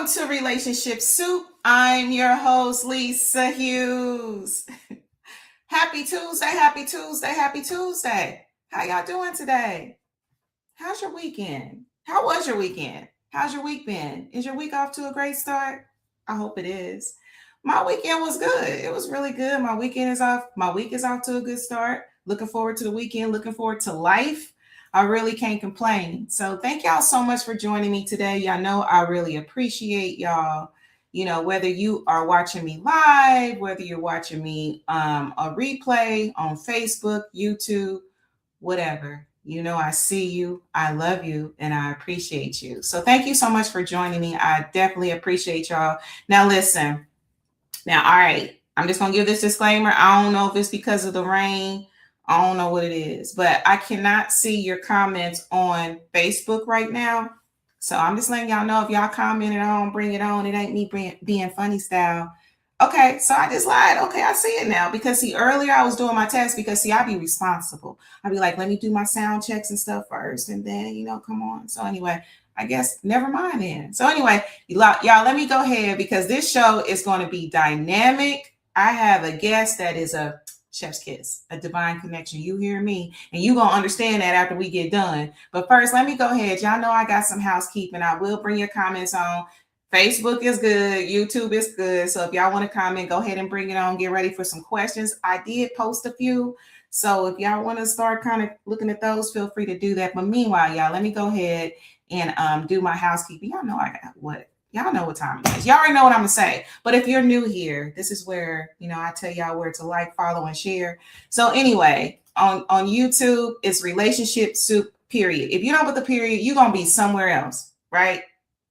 Welcome to Relationship Soup. I'm your host, Lisa Hughes. Happy Tuesday, happy Tuesday, happy Tuesday. How y'all doing today? How's your weekend? How was your weekend? How's your week been? Is your week off to a great start? I hope it is. My weekend was good. It was really good. My weekend is off. My week is off to a good start. Looking forward to the weekend, looking forward to life. I really can't complain. So thank y'all so much for joining me today. Y'all know I really appreciate y'all. You know, whether you are watching me live, whether you're watching me a replay on Facebook, YouTube, whatever. You know, I see you, I love you, and I appreciate you. So thank you so much for joining me. I definitely appreciate y'all. Now, listen. Now, all right, I'm just going to give this disclaimer. I don't know if it's because of the rain. I don't know what it is, but I cannot see your comments on Facebook right now. So I'm just letting y'all know if y'all commented on, bring it on. It ain't me being funny style. Okay, so I just lied. Okay, I see it now. Because see, earlier I was doing my test because see, I be responsible. I'd be like, let me do my sound checks and stuff first. And then, you know, come on. So anyway, I guess never mind then. So anyway, y'all, let me go ahead because this show is going to be dynamic. I have a guest that is a chef's kiss, a divine connection. You hear me? And you going to understand that after we get done. But first, let me go ahead. Y'all know I got some housekeeping. I will bring your comments on. Facebook is good. YouTube is good. So if y'all want to comment, go ahead and bring it on. Get ready for some questions. I did post a few. So if y'all want to start kind of looking at those, feel free to do that. But meanwhile, y'all, let me go ahead and do my housekeeping. Y'all know I got what. Y'all know what time it is. Y'all already know what I'm going to say. But if you're new here, this is where, you know, I tell y'all where to like, follow, and share. So anyway, on YouTube, it's Relationship Soup, period. If you don't put the period, you're going to be somewhere else, right?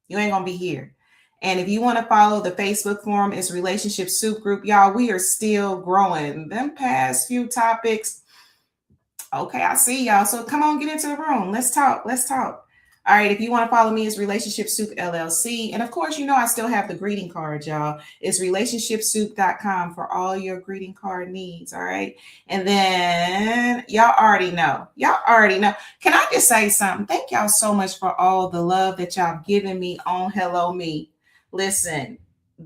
You ain't going to be here. And if you want to follow the Facebook forum, it's Relationship Soup Group. Y'all, we are still growing. Them past few topics. Okay, I see y'all. So come on, get into the room. Let's talk. Let's talk. All right, if you want to follow me, it's Relationship Soup LLC. And of course, you know, I still have the greeting card, y'all. It's RelationshipSoup.com for all your greeting card needs. All right. And then y'all already know. Y'all already know. Can I just say something? Thank y'all so much for all the love that y'all given me on Hello Me. Listen,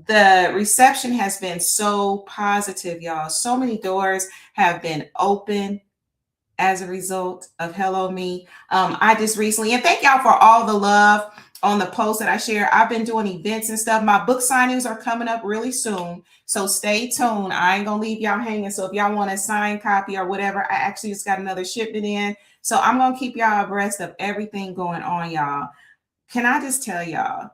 the reception has been so positive, y'all. So many doors have been open as a result of Hello Me. I just recently, and thank y'all for all the love on the post that I share. I've been doing events and stuff. My book signings are coming up really soon. So stay tuned. I ain't going to leave y'all hanging. So if y'all want a signed copy or whatever, I actually just got another shipment in. So I'm going to keep y'all abreast of everything going on, y'all. Can I just tell y'all,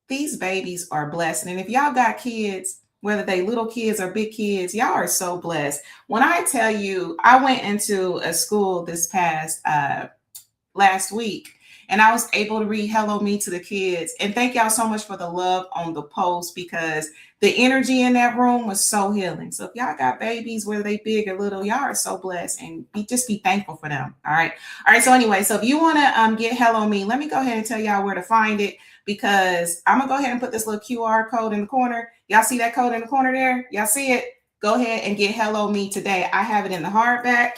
these babies are blessed. And if y'all got kids, whether they little kids or big kids, y'all are so blessed. When I tell you, I went into a school this past last week, and I was able to read Hello Me to the kids. And thank y'all so much for the love on the post, because the energy in that room was so healing. So if y'all got babies, whether they big or little, y'all are so blessed, and just be thankful for them. All right. All right. So anyway, so if you want to get Hello Me, let me go ahead and tell y'all where to find it, because I'm going to go ahead and put this little QR code in the corner. Y'all see that code in the corner there? Y'all see it? Go ahead and get Hello Me today. I have it in the hardback,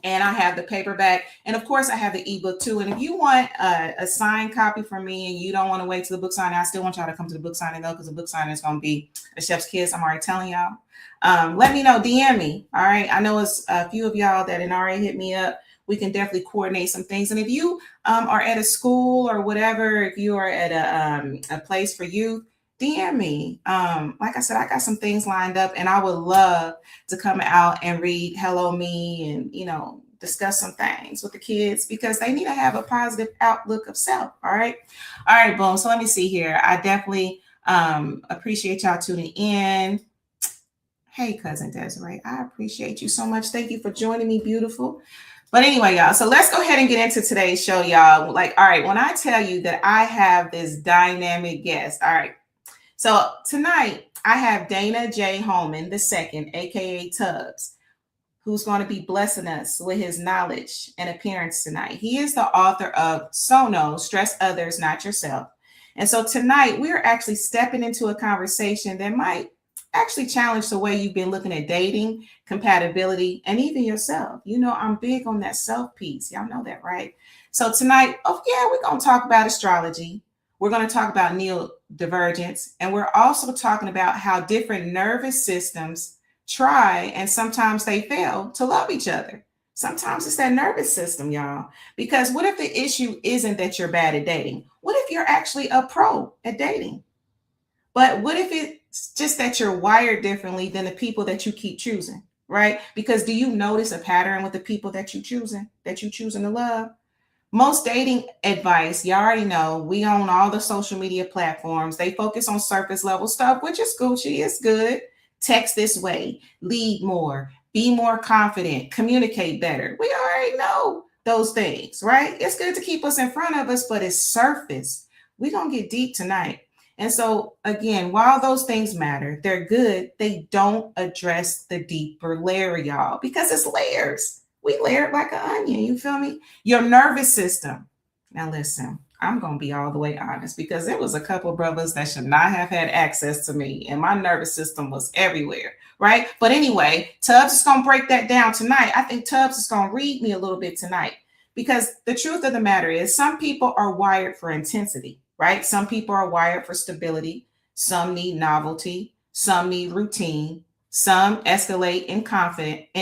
and I have the paperback, and of course I have the ebook too. And if you want a signed copy from me and you don't want to wait till the book signing, I still want y'all to come to the book signing though, because the book signing is going to be a chef's kiss. I'm already telling y'all. Let me know, DM me. All right. I know it's a few of y'all that had already hit me up. We can definitely coordinate some things. And if you are at a school or whatever, if you are at a place for youth, DM me. Like I said, I got some things lined up, and I would love to come out and read Hello Me and, you know, discuss some things with the kids, because they need to have a positive outlook of self. All right. All right, boom. So let me see here. I definitely appreciate y'all tuning in. Hey, cousin Desiree, I appreciate you so much. Thank you for joining me, beautiful. But anyway, y'all, so let's go ahead and get into today's show, y'all. Like, all right, when I tell you that I have this dynamic guest, all right. So tonight I have Dana J. Holman II, aka Tubz, who's going to be blessing us with his knowledge and appearance tonight. He is the author of S.O.N.U-Stress Others Not Yourself. And so tonight we're actually stepping into a conversation that might actually challenge the way you've been looking at dating, compatibility, and even yourself. You know, I'm big on that self piece. Y'all know that, right? So tonight, oh yeah, we're going to talk about astrology. We're going to talk about neurodivergence, and we're also talking about how different nervous systems try and sometimes they fail to love each other. Sometimes it's that nervous system, y'all. Because what if the issue isn't that you're bad at dating? What if you're actually a pro at dating? But what if it's just that you're wired differently than the people that you keep choosing, right? Because do you notice a pattern with the people that you choosing to love? Most dating advice, you already know, we own all the social media platforms. They focus on surface level stuff, which is Gucci, it's good. Text this way, lead more, be more confident, communicate better. We already know those things, right? It's good to keep us in front of us, but it's surface. We're going to get deep tonight. And so, again, while those things matter, they're good, they don't address the deeper layer, y'all, because it's layers. We layer it like an onion, you feel me? Your nervous system. Now, listen, I'm going to be all the way honest because there was a couple brothers that should not have had access to me, and my nervous system was everywhere, right? But anyway, Tubz is going to break that down tonight. I think Tubz is going to read me a little bit tonight because the truth of the matter is some people are wired for intensity, right? Some people are wired for stability. Some need novelty. Some need routine. Some escalate in conflict.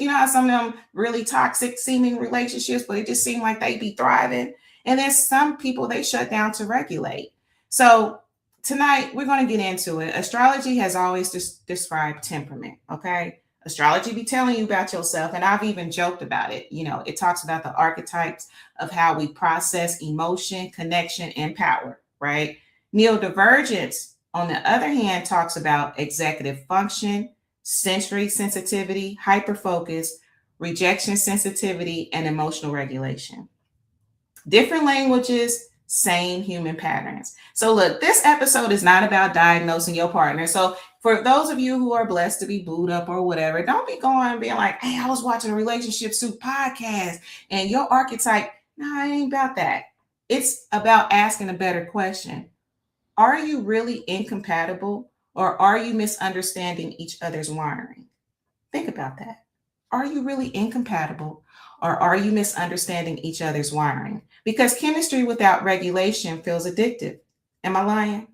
You know how some of them really toxic seeming relationships, but it just seem like they be thriving. And then some people they shut down to regulate. So tonight we're going to get into it. Astrology has always described temperament. Okay. Astrology be telling you about yourself. And I've even joked about it. You know, it talks about the archetypes of how we process emotion, connection, and power, right? Neurodivergence, on the other hand, talks about executive function, sensory sensitivity, hyperfocus, rejection sensitivity, and emotional regulation. Different languages, same human patterns. So, look, this episode is not about diagnosing your partner. So, for those of you who are blessed to be booed up or whatever, don't be going and being like, hey, I was watching a Relationship Soup podcast and your archetype. No, it ain't about that. It's about asking a better question. Are you really incompatible or are you misunderstanding each other's wiring? Think about that. Are you really incompatible or are you misunderstanding each other's wiring? Because chemistry without regulation feels addictive. Am I lying?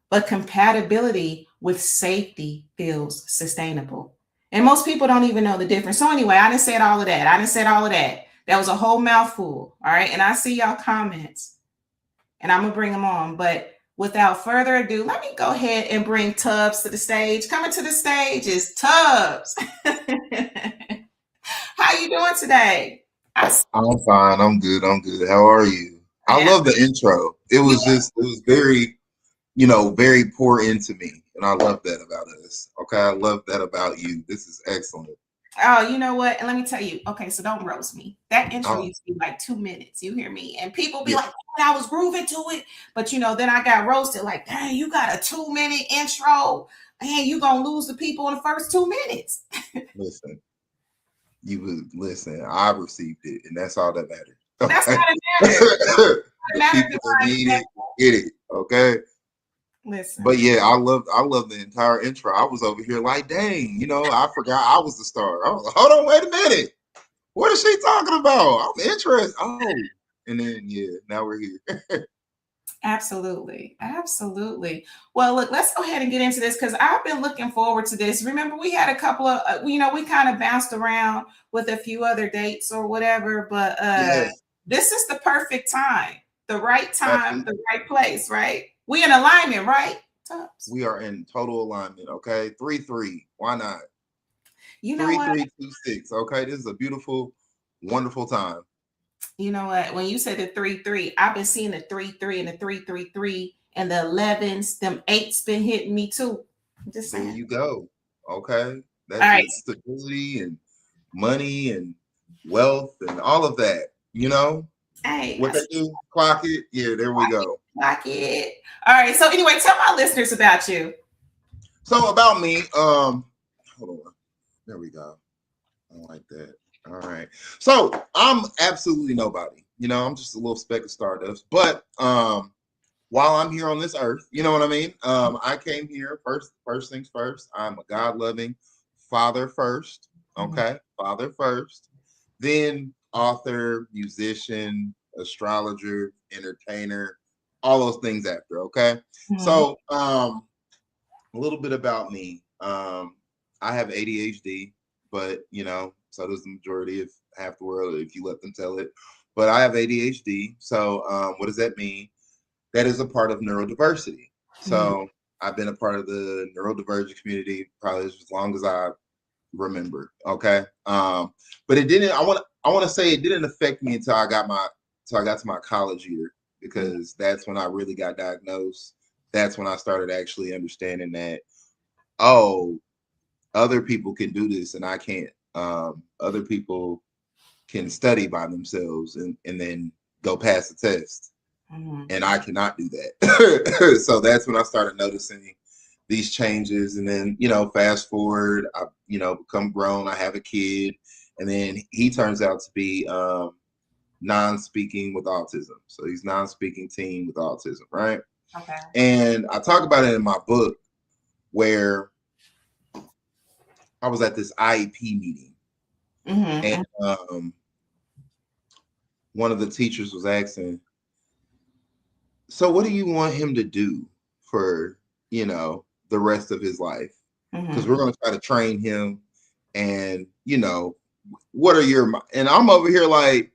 But compatibility with safety feels sustainable. And most people don't even know the difference. So, anyway, I didn't say all of that. That was a whole mouthful. All right. And I see y'all comments and I'm going to bring them on. But without further ado, let me go ahead and bring Tubz to the stage. Coming to the stage is Tubz. How you doing today? I'm fine. I'm good. How are you? I love the intro. It was very, very pour into me. And I love that about us. Okay. I love that about you. This is excellent. Oh, you know what? And let me tell you. Okay, so don't roast me. That intro used to be like 2 minutes. You hear me? And people be like, oh, I was grooving to it. But then I got roasted. Like, dang, you got a 2-minute intro. Man, you gonna lose the people in the first 2 minutes. Listen, listen. I received it, and that's all that matters. Okay? That's not a matter. People need it, get it. Okay. Listen. But yeah, I love the entire intro. I was over here like, dang, I forgot I was the star. I was like, hold on, wait a minute. What is she talking about? I'm interested. Oh, and then now we're here. Absolutely. Well, look, let's go ahead and get into this because I've been looking forward to this. Remember, we had a couple of, we kind of bounced around with a few other dates or whatever, but this is the perfect time, the right time, the right place, right? We in alignment, right? Tubz? We are in total alignment. Okay, 3-3. Why not? You know 3-3-2-6. Okay, this is a beautiful, wonderful time. You know what? When you said the 3-3, I've been seeing the 3-3 and the 3-3-3 and the 11s. Them 8s been hitting me too. I'm just saying. There you go. Okay, that's stability and money and wealth and all of that. Hey, what they do? Clock it. Yeah, there we go. Clock it. All right. So anyway, tell my listeners about you. So about me. Hold on. There we go. I like that. All right. So I'm absolutely nobody. I'm just a little speck of stardust. But while I'm here on this earth, you know what I mean? I came here first things first. I'm a God-loving father first. Okay. Father first. Then author, musician, astrologer, entertainer, all those things after. Okay. Mhm. So a little bit about me. I have ADHD, but so does the majority of half the world if you let them tell it. But I have ADHD. So what does that mean? That is a part of neurodiversity. Mhm. So I've been a part of the neurodivergent community probably as long as I remember. Okay. But it didn't. I want to say it didn't affect me until I got to my college year, because that's when I really got diagnosed. That's when I started actually understanding that, oh, other people can do this and I can't. Other people can study by themselves and then go pass the test, Mhm. and I cannot do that. So that's when I started noticing these changes. And then, fast forward, I, become grown, I have a kid, and then he turns out to be non-speaking with autism. So he's non-speaking teen with autism, right? Okay. And I talk about it in my book where I was at this IEP meeting, and Mhm. one of the teachers was asking, so what do you want him to do for, the rest of his life? Because Mhm. we're going to try to train him. And, what are your, and I'm over here like,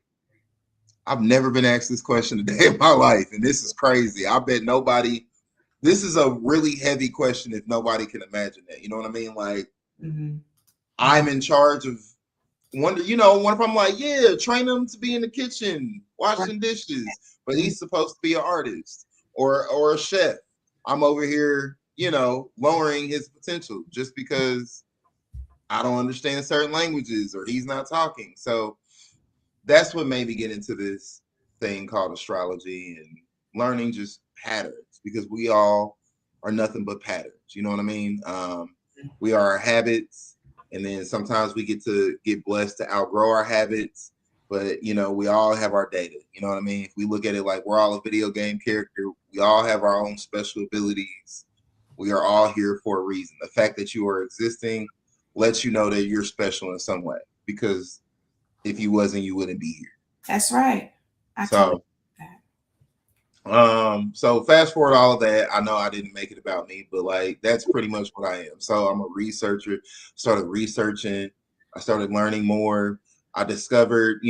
I've never been asked this question a day in my life. And this is crazy. I bet nobody, this is a really heavy question if nobody can imagine that. You know what I mean? Like, Mhm. I'm in charge of wonder, what if I'm like, yeah, train him to be in the kitchen, Right. washing dishes, but he's supposed to be an artist or a chef. I'm over here, lowering his potential just because I don't understand certain languages or he's not talking. So that's what made me get into this thing called astrology and learning just patterns, because we all are nothing but patterns. You know what I mean? We are our habits, and then sometimes we get blessed to outgrow our habits. But we all have our data. You know what I mean? If we look at it like we're all a video game character, we all have our own special abilities. We are all here for a reason. The fact that you are existing lets you know that you're special in some way, because if you wasn't, you wouldn't be here. That's right. I totally So, get that. so fast forward all of that. I know I didn't make it about me, but like that's pretty much what I am. So I'm a researcher. Started researching. I started learning more. I discovered,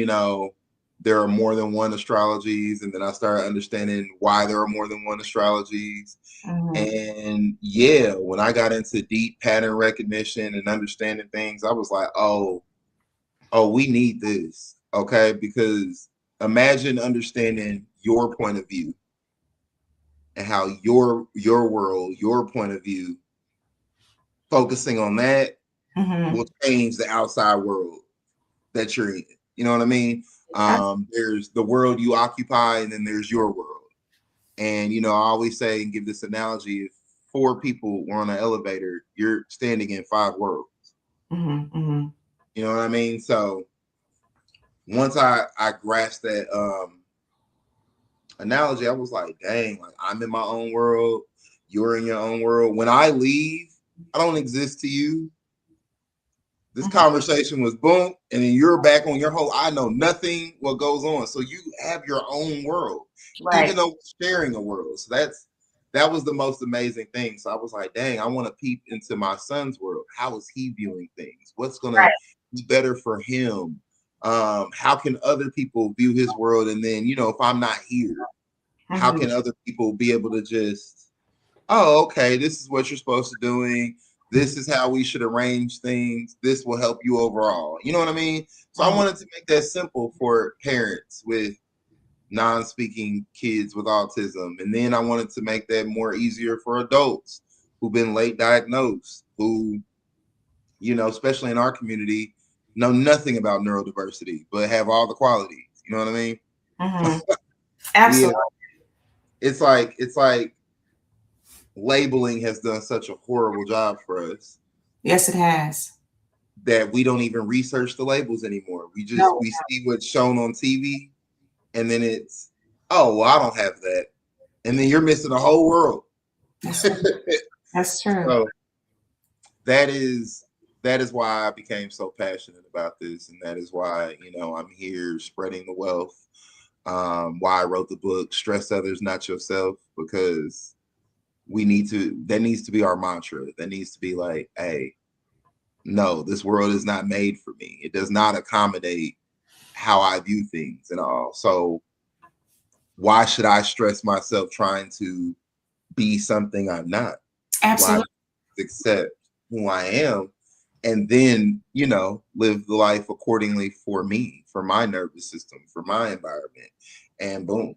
there are more than one astrologies, and then I started understanding why there are more than one astrologies. Mhm. And yeah, when I got into deep pattern recognition and understanding things, I was like, oh, we need this, okay? Because imagine understanding your point of view and how your world, your point of view, focusing on that Mhm. will change the outside world that you're in. You know what I mean? There's the world you occupy, and then there's your world. And I always say and give this analogy: if four people were on an elevator, you're standing in five worlds. Mhm. Mhm. You know what I mean? So once I grasped that analogy, I was like, dang, like I'm in my own world, you're in your own world. When I leave, I don't exist to you. This Mhm. conversation was boom, and then you're back on your whole. I know nothing what goes on, so you have your own world, even Right. though we're sharing a world. So that was the most amazing thing. So I was like, dang, I want to peep into my son's world. How is he viewing things? What's gonna Right. be better for him? How can other people view his world? And then, if I'm not here, how Mhm. can other people be able to just, oh, okay, this is what you're supposed to doing. This is how we should arrange things. This will help you overall. You know what I mean? So I Mhm. wanted to make that simple for parents with non-speaking kids with autism. And then I wanted to make that more easier for adults who've been late diagnosed, who, especially in our community, know nothing about neurodiversity, but have all the qualities. You know what I mean? Mhm. We Absolutely. it's like labeling has done such a horrible job for us Yes, it has. that we don't even research the labels anymore. No. We see what's shown on TV, and then it's, oh, well, I don't have that, and then you're missing the whole world. That's right. That's true. So that is why I became so passionate about this, and that is why I'm here spreading the wealth. Why I wrote the book, Stress Others, Not Yourself, because that needs to be our mantra. That needs to be like, hey, no, this world is not made for me. It does not accommodate how I view things and all. So why should I stress myself trying to be something I'm not? Why Absolutely. accept who I am and then, live the life accordingly for me, for my nervous system, for my environment. And boom.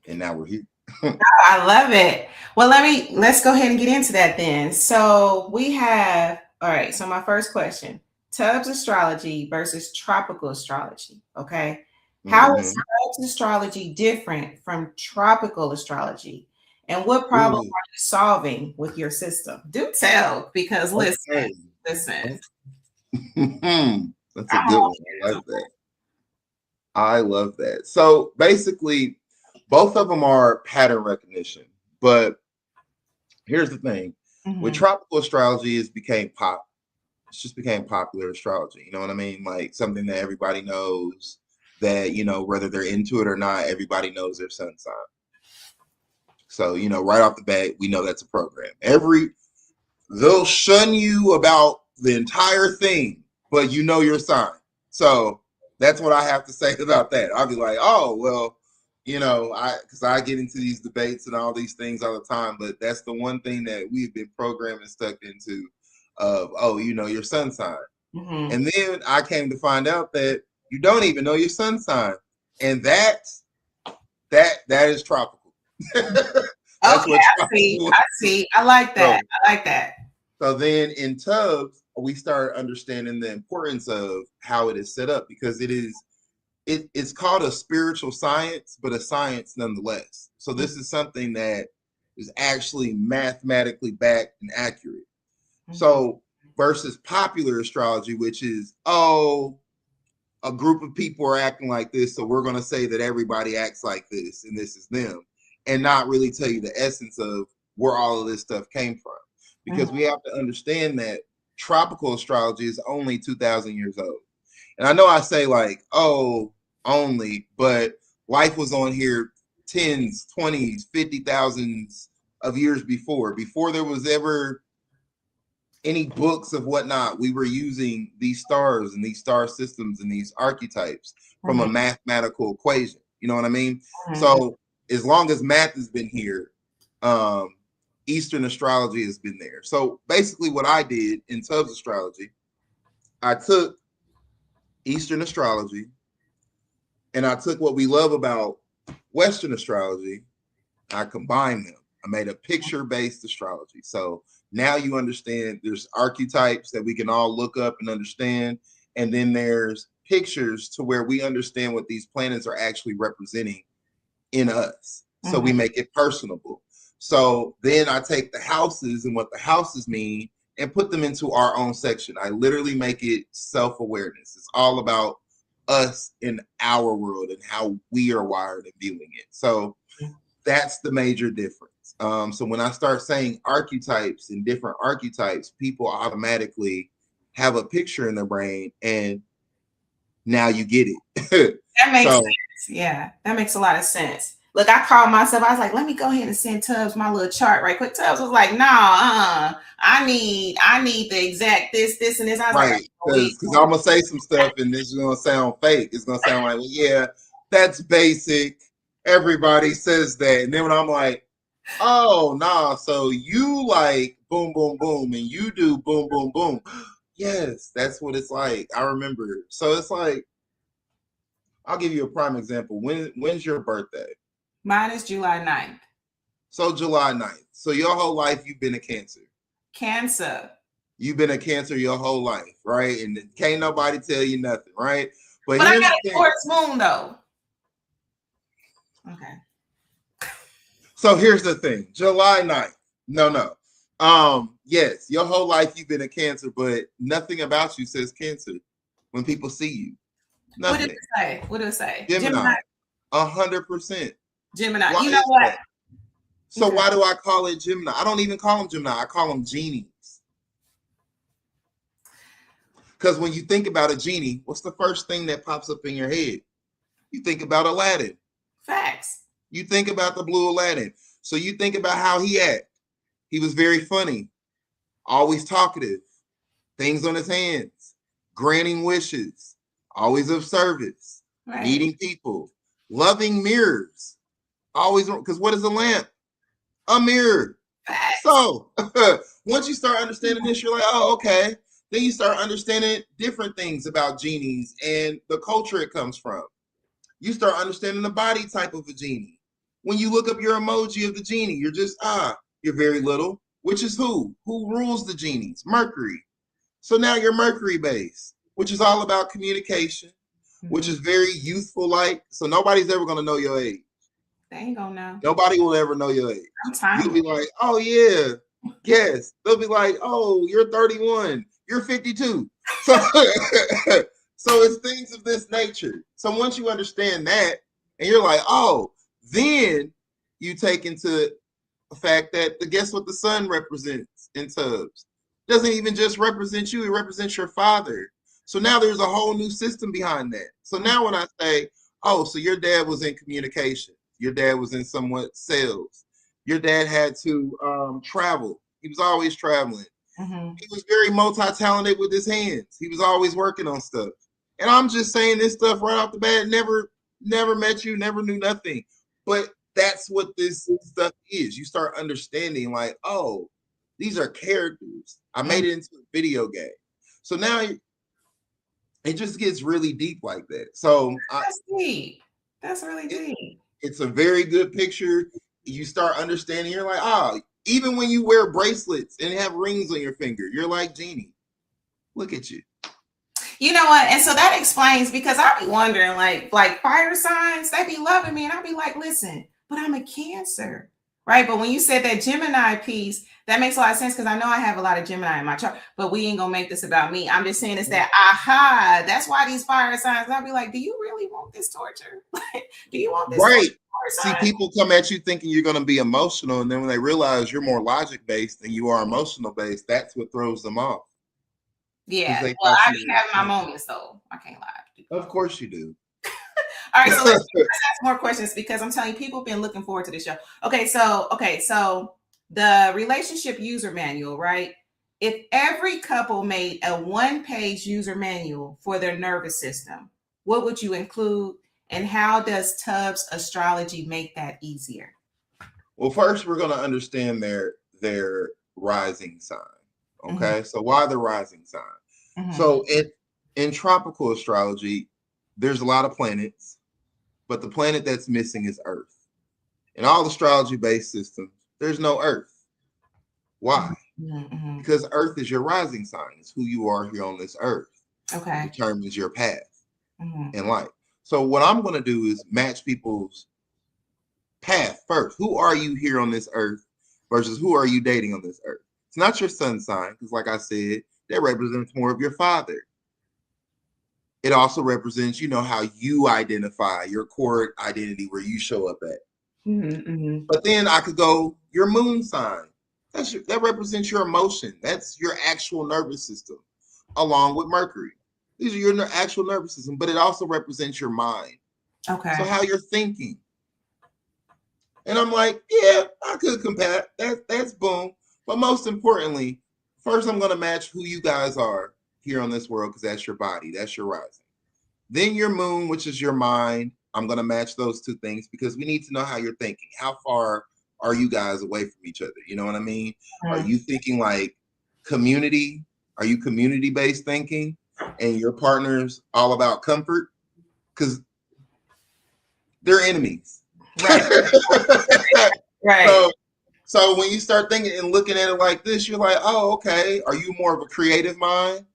And now we're here. I love it. Well, let's go ahead and get into that then. So we have, all right. So my first question, Tubz astrology versus tropical astrology. Okay. How is Tubz astrology different from tropical astrology? And what problem are you solving with your system? Do tell, because listen. That's a good one. I like that. I love that. So basically, both of them are pattern recognition. But here's the thing. With tropical astrology, it just became popular astrology. You know what I mean? Like something that everybody knows that, whether they're into it or not, everybody knows their sun sign. So, right off the bat, we know that's a program. They'll shun you about the entire thing, but you know your sign. So that's what I have to say about that. I'll be like, oh, well, because I get into these debates and all these things all the time, but that's the one thing that we've been programmed and stuck into of, your sun sign. And then I came to find out that you don't even know your sun sign. And that is tropical. That's okay, I see. I like that. So then in Tubz, we start understanding the importance of how it is set up because it's called a spiritual science, but a science nonetheless. So this is something that is actually mathematically backed and accurate. So versus popular astrology, which is, a group of people are acting like this, so we're going to say that everybody acts like this and this is them, and not really tell you the essence of where all of this stuff came from. Because we have to understand that tropical astrology is only 2,000 years old. And I know I say like, only, but life was on here 10s, 20s, 50,000 of years before there was ever any books of whatnot. We were using these stars and these star systems and these archetypes from a mathematical equation. You know what I mean? So as long as math has been here, Eastern astrology has been there. So basically what I did in Tubz astrology, I took Eastern astrology and I took what we love about Western astrology, I combined them. I made a picture-based astrology. So now you understand there's archetypes that we can all look up and understand. And then there's pictures to where we understand what these planets are actually representing in us. So we make it personable. So then I take the houses and what the houses mean and put them into our own section. I literally make it self-awareness. It's all about us in our world and how we are wired and viewing it. So that's the major difference. So when I start saying archetypes and different archetypes, people automatically have a picture in their brain and now you get it. That makes sense. Yeah, that makes a lot of sense. Look, I called myself. I was like, let me go ahead and send Tubz my little chart right quick. Tubz was like, nah, I need the exact this, and this. I was right, because I'm gonna say some stuff and this is gonna sound fake. It's gonna sound like, well, yeah, that's basic. Everybody says that. And then when I'm like, oh, nah, so you like boom, boom, boom, and you do boom, boom, boom. Yes, that's what it's like. I remember. So it's like, I'll give you a prime example. When's your birthday? Mine is July 9th. So July 9th. So your whole life, you've been a Cancer. Cancer. You've been a Cancer your whole life, right? And can't nobody tell you nothing, right? But I got a Taurus moon, though. Okay. So here's the thing. July 9th. No. Yes, your whole life you've been a Cancer, but nothing about you says Cancer when people see you. Nothing. What did it say? Gemini. 100%. Gemini. Why you know what? That? So why do I call it Gemini? I don't even call them Gemini. I call them genies. Because when you think about a genie, what's the first thing that pops up in your head? You think about Aladdin. Facts. You think about the blue Aladdin. So you think about how he act. He was very funny, always talkative, things on his hands, granting wishes, always of service, Right. meeting people, loving mirrors, always, because what is a lamp? A mirror. Facts. So once you start understanding this, you're like, oh, okay. Then you start understanding different things about genies and the culture it comes from. You start understanding the body type of a genie. When you look up your emoji of the genie, you're just, you're very little, which is who? Who rules the genies? Mercury. So now you're Mercury based, which is all about communication, which is very youthful like. So nobody's ever going to know your age. They ain't gonna know. Nobody will ever know your age. I'm tired. You'll be like, oh, yeah, yes. They'll be like, oh, you're 31. You're 52. So, so it's things of this nature. So once you understand that, and you're like, oh, then you take into the fact that guess what the sun represents in Tubz? Doesn't even just represent you, it represents your father. So now there's a whole new system behind that. So now when I say, oh, so your dad was in communication, your dad was in somewhat sales, your dad had to travel. He was always traveling. Mm-hmm. He was very multi-talented with his hands. He was always working on stuff. And I'm just saying this stuff right off the bat, never met you, never knew nothing. But that's what this stuff is. You start understanding like, oh, these are characters. I made it into a video game. So now it just gets really deep like that. So that's deep. That's really deep. It's a very good picture. You start understanding, you're like, even when you wear bracelets and have rings on your finger, you're like Genie. Look at you. You know what? And so that explains, because I be wondering, like fire signs, they be loving me. And I'll be like, listen, but I'm a Cancer, right? But when you said that Gemini piece, that makes a lot of sense, because I know I have a lot of Gemini in my chart, but we ain't gonna make this about me. I'm just saying it's that, that's why these fire signs, I'll be like, do you really want this torture? Do you want this? Right. See, people come at you thinking you're going to be emotional, and then when they realize you're more logic-based than you are emotional-based, that's what throws them off. Yeah, well, I be having my moments, though. I can't lie. Of course you do. All right, so let's ask more questions, because I'm telling you, people have been looking forward to this show. Okay, so the relationship user manual, right? If every couple made a one-page user manual for their nervous system, what would you include? And how does Tubz astrology make that easier? Well, first we're going to understand their rising sign. Okay, so why the rising sign? So in tropical astrology, there's a lot of planets, but the planet that's missing is Earth. In all astrology-based systems, there's no Earth. Why? Because Earth is your rising sign. It's who you are here on this Earth. Okay. It determines your path in life. So what I'm going to do is match people's path first. Who are you here on this Earth versus who are you dating on this Earth? It's not your sun sign, because like I said, that represents more of your father. It also represents, how you identify, your core identity, where you show up at. But then I could go your moon sign. That represents your emotion. That's your actual nervous system, along with Mercury. These are your actual nervous system, but it also represents your mind. Okay. So how you're thinking. And I'm like, yeah, I could compare. That's boom. But most importantly, first I'm going to match who you guys are here on this world, because that's your body. That's your rising. Then your moon, which is your mind. I'm going to match those two things, because we need to know how you're thinking. How far are you guys away from each other? You know what I mean? Are you thinking like community? Are you community-based thinking? And your partner's all about comfort? Because they're enemies. Right. Right. So when you start thinking and looking at it like this, you're like, oh, okay. Are you more of a creative mind?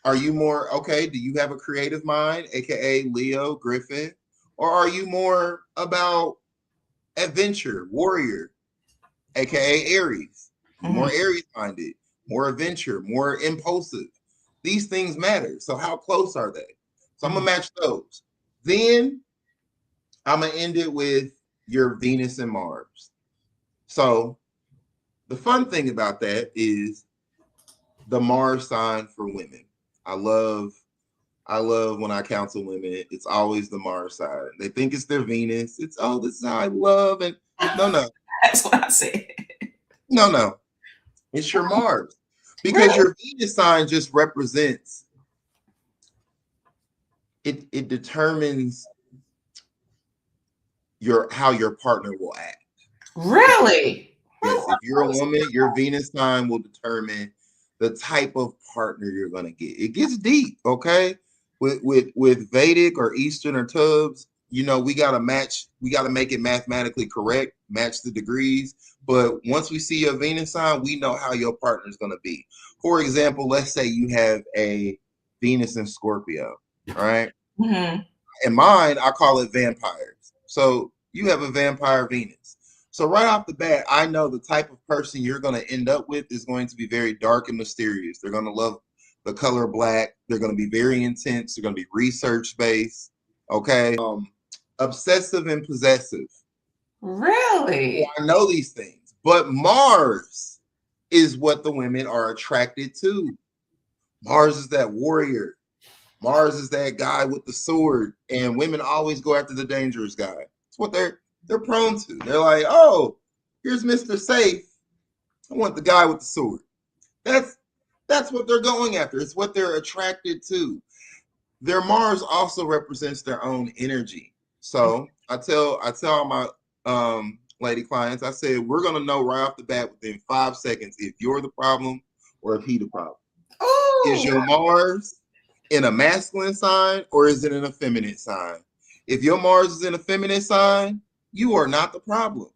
Are you more, okay, do you have a creative mind, aka Leo, Griffin? Or are you more about adventure, warrior, aka Aries? More Aries minded, more adventure, more impulsive. These things matter. So how close are they? So I'm gonna match those. Then I'm gonna end it with your Venus and Mars. So the fun thing about that is the Mars sign for women. I love I love when I counsel women, it's always the Mars side. They think it's their Venus. It's, oh, this is how I love. And no. That's what I said. No. It's your Mars. Because Really? your Venus sign just represents, it determines how your partner will act. Really? Yes, if you're a woman, your Venus sign will determine the type of partner you're gonna get. It gets deep, okay? With Vedic or Eastern or Tubz, you know, we gotta make it mathematically correct, match the degrees. But once we see your Venus sign, we know how your partner is gonna be. For example, let's say you have a Venus in Scorpio, all right? Mm-hmm. In mine, I call it vampires. So you have a vampire Venus. So right off the bat, I know the type of person you're going to end up with is going to be very dark and mysterious. They're going to love the color black. They're going to be very intense. They're going to be research-based, okay? Obsessive and possessive. Really? So I know these things. But Mars is what the women are attracted to. Mars is that warrior. Mars is that guy with the sword, and women always go after the dangerous guy. That's what they're prone to. They're like, oh, here's Mr. Safe. I want the guy with the sword. That's what they're going after. It's what they're attracted to. Their Mars also represents their own energy. So I tell all my lady clients, I said, we're gonna know right off the bat within 5 seconds if you're the problem or if he the problem. Oh, Is your Mars in a masculine sign or is it in a feminine sign? If your Mars is in a feminine sign, you are not the problem.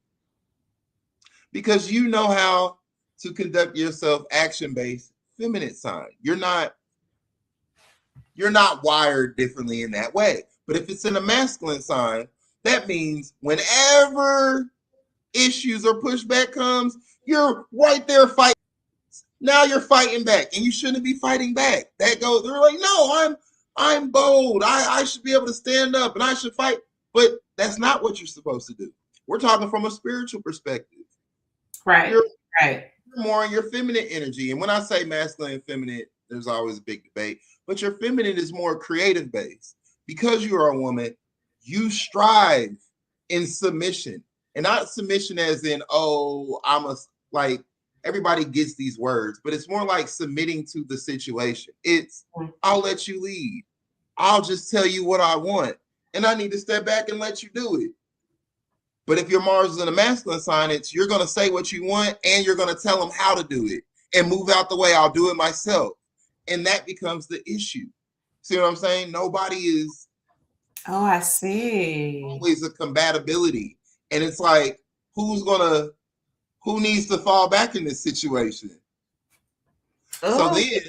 Because you know how to conduct yourself action-based feminine sign. You're not wired differently in that way. But if it's in a masculine sign, that means whenever issues or pushback comes, you're right there fighting. Now you're fighting back, and you shouldn't be fighting back. They're like, no, I'm bold. I should be able to stand up and I should fight. But that's not what you're supposed to do. We're talking from a spiritual perspective. right. You're Right. more in your feminine energy. And when I say masculine and feminine, there's always a big debate. But your feminine is more creative based. Because you are a woman, you strive in submission. And not submission as in, oh, like, everybody gets these words, but it's more like submitting to the situation. It's, I'll let you lead. I'll just tell you what I want. And I need to step back and let you do it. But if your Mars is in a masculine sign, it's you're going to say what you want and you're going to tell them how to do it and move out the way. I'll do it myself. And that becomes the issue. See what I'm saying? Nobody is. Oh, I see. Always a compatibility. And it's like, who needs to fall back in this situation? Oh, So then,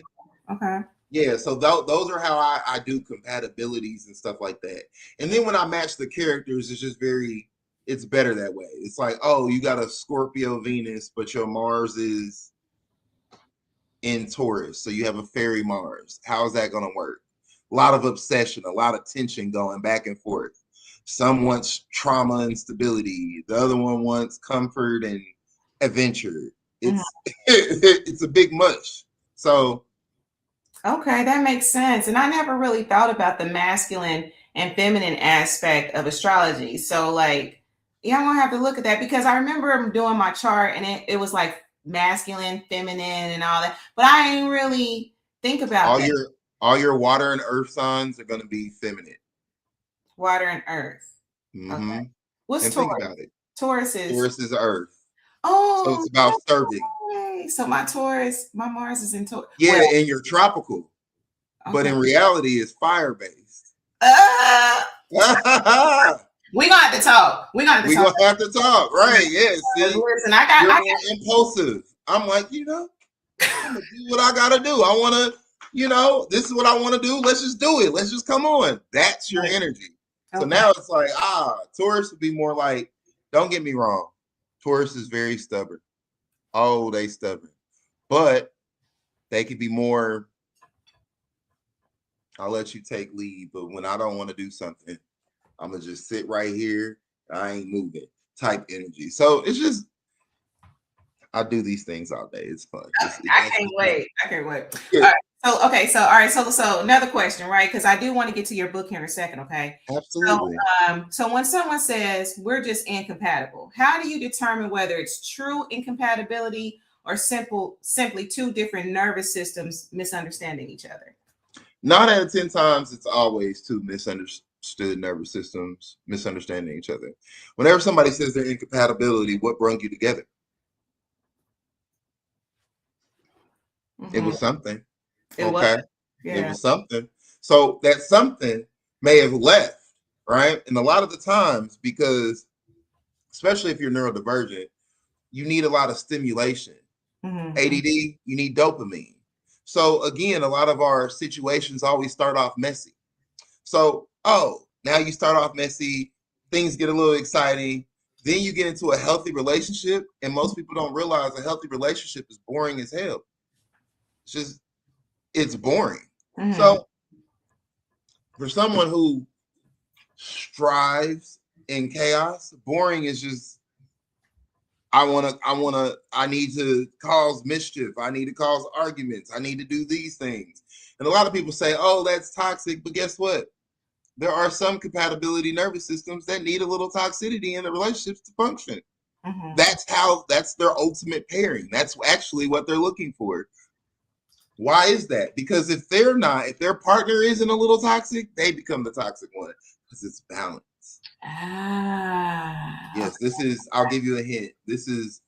okay. yeah, so those are how I do compatibilities and stuff like that. And then when I match the characters, it's better that way. It's like, oh, you got a Scorpio Venus, but your Mars is in Taurus. So you have a fairy Mars. How is that going to work? A lot of obsession, a lot of tension going back and forth. Some wants trauma and stability. The other one wants comfort and adventure. It's it's a big mush. So okay, that makes sense. And I never really thought about the masculine and feminine aspect of astrology. So like, yeah, I'm gonna have to look at that because I remember doing my chart and it was like masculine, feminine, and all that. But I didn't really think about that. all your water and earth signs are going to be feminine. Water and earth. Mm-hmm. Okay. What's and Taurus? think about it. Taurus is earth. Oh, so it's about serving. Okay. So my Mars is in Taurus. Yeah, well, and you're tropical. Okay. But in reality, it's fire based. We're gonna have to talk. We're gonna have to talk, right? Yes. Yeah, listen, you're more impulsive. I'm like, I'm gonna do what I gotta do. I wanna, this is what I want to do. Let's just do it. Let's just come on. That's your energy. Okay. So now it's like, Taurus would be more like, don't get me wrong. Taurus is very stubborn. Oh, they stubborn. But they could be more, I'll let you take lead. But when I don't want to do something, I'm going to just sit right here. I ain't moving type energy. So it's just, I do these things all day. It's fun. I can't wait. I can't wait. Yeah. All right. So okay, so all right, so another question, right? Because I do want to get to your book here in a second, okay? So Absolutely. so when someone says we're just incompatible, how do you determine whether it's true incompatibility or simply two different nervous systems misunderstanding each other? 9 out of 10 times, it's always two misunderstood nervous systems misunderstanding each other. Whenever somebody says they're incompatibility, what brung you together? It Mhm. was something. It was, Okay. It yeah. was something. So that something may have left, right? And a lot of the times, because especially if you're neurodivergent, you need a lot of stimulation. Mhm. ADD, you need dopamine. So again, a lot of our situations always start off messy. So, oh, now you start off messy, things get a little exciting. Then you get into a healthy relationship, and most people don't realize a healthy relationship is boring as hell. It's just, it's boring. Mhm. So, for someone who strives in chaos, boring is just, I need to cause mischief. I need to cause arguments. I need to do these things. And a lot of people say, oh, that's toxic. But guess what? There are some compatibility nervous systems that need a little toxicity in the relationships to function. Mhm. That's their ultimate pairing. That's actually what they're looking for. Why is that? Because if their partner isn't a little toxic, they become the toxic one because it's balance. Ah. Yes, I'll give you a hint. This is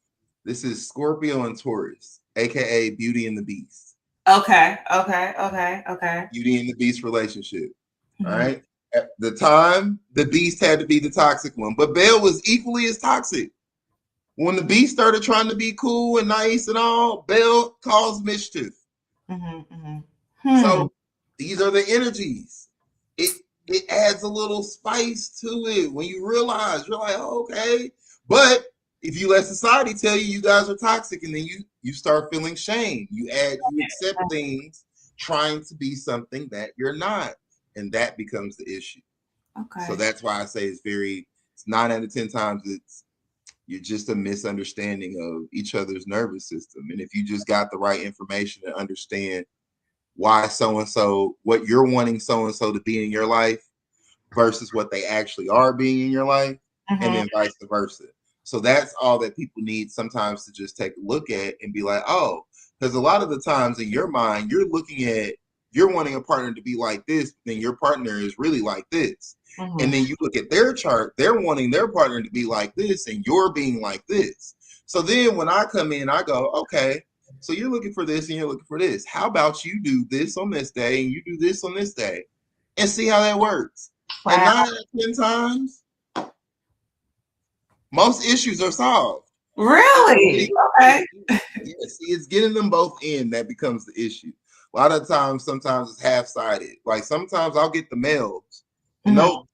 Scorpio and Taurus, aka Beauty and the Beast. Okay. Okay. Okay. Okay. Beauty and the Beast relationship. All Mhm. right. At the time, the Beast had to be the toxic one, but Belle was equally as toxic. When the Beast started trying to be cool and nice and all, Belle caused mischief. Mhm. Mhm. Hmm. So these are the energies. It adds a little spice to it when you realize you're like, oh, okay. But if you let society tell you you guys are toxic, and then you start feeling shame, you accept things trying to be something that you're not, and that becomes the issue. So Okay. that's why I say it's 9 out of 10 times you're just a misunderstanding of each other's nervous system. And if you just got the right information to understand why so and so, what you're wanting so and so to be in your life versus what they actually are being in your life, and Mhm. then vice versa. So that's all that people need sometimes to just take a look at and be like, oh, because a lot of the times in your mind, you're wanting a partner to be like this, then your partner is really like this. And Mhm. then you look at their chart, they're wanting their partner to be like this, and you're being like this. So then when I come in, I go, okay, so you're looking for this and you're looking for this. How about you do this on this day and you do this on this day and see how that works? And Wow. 9 out of 10 times, most issues are solved. Really? Okay. It's getting them both in that becomes the issue. A lot of times, sometimes it's half-sided. Like sometimes I'll get the males, and Mhm. those,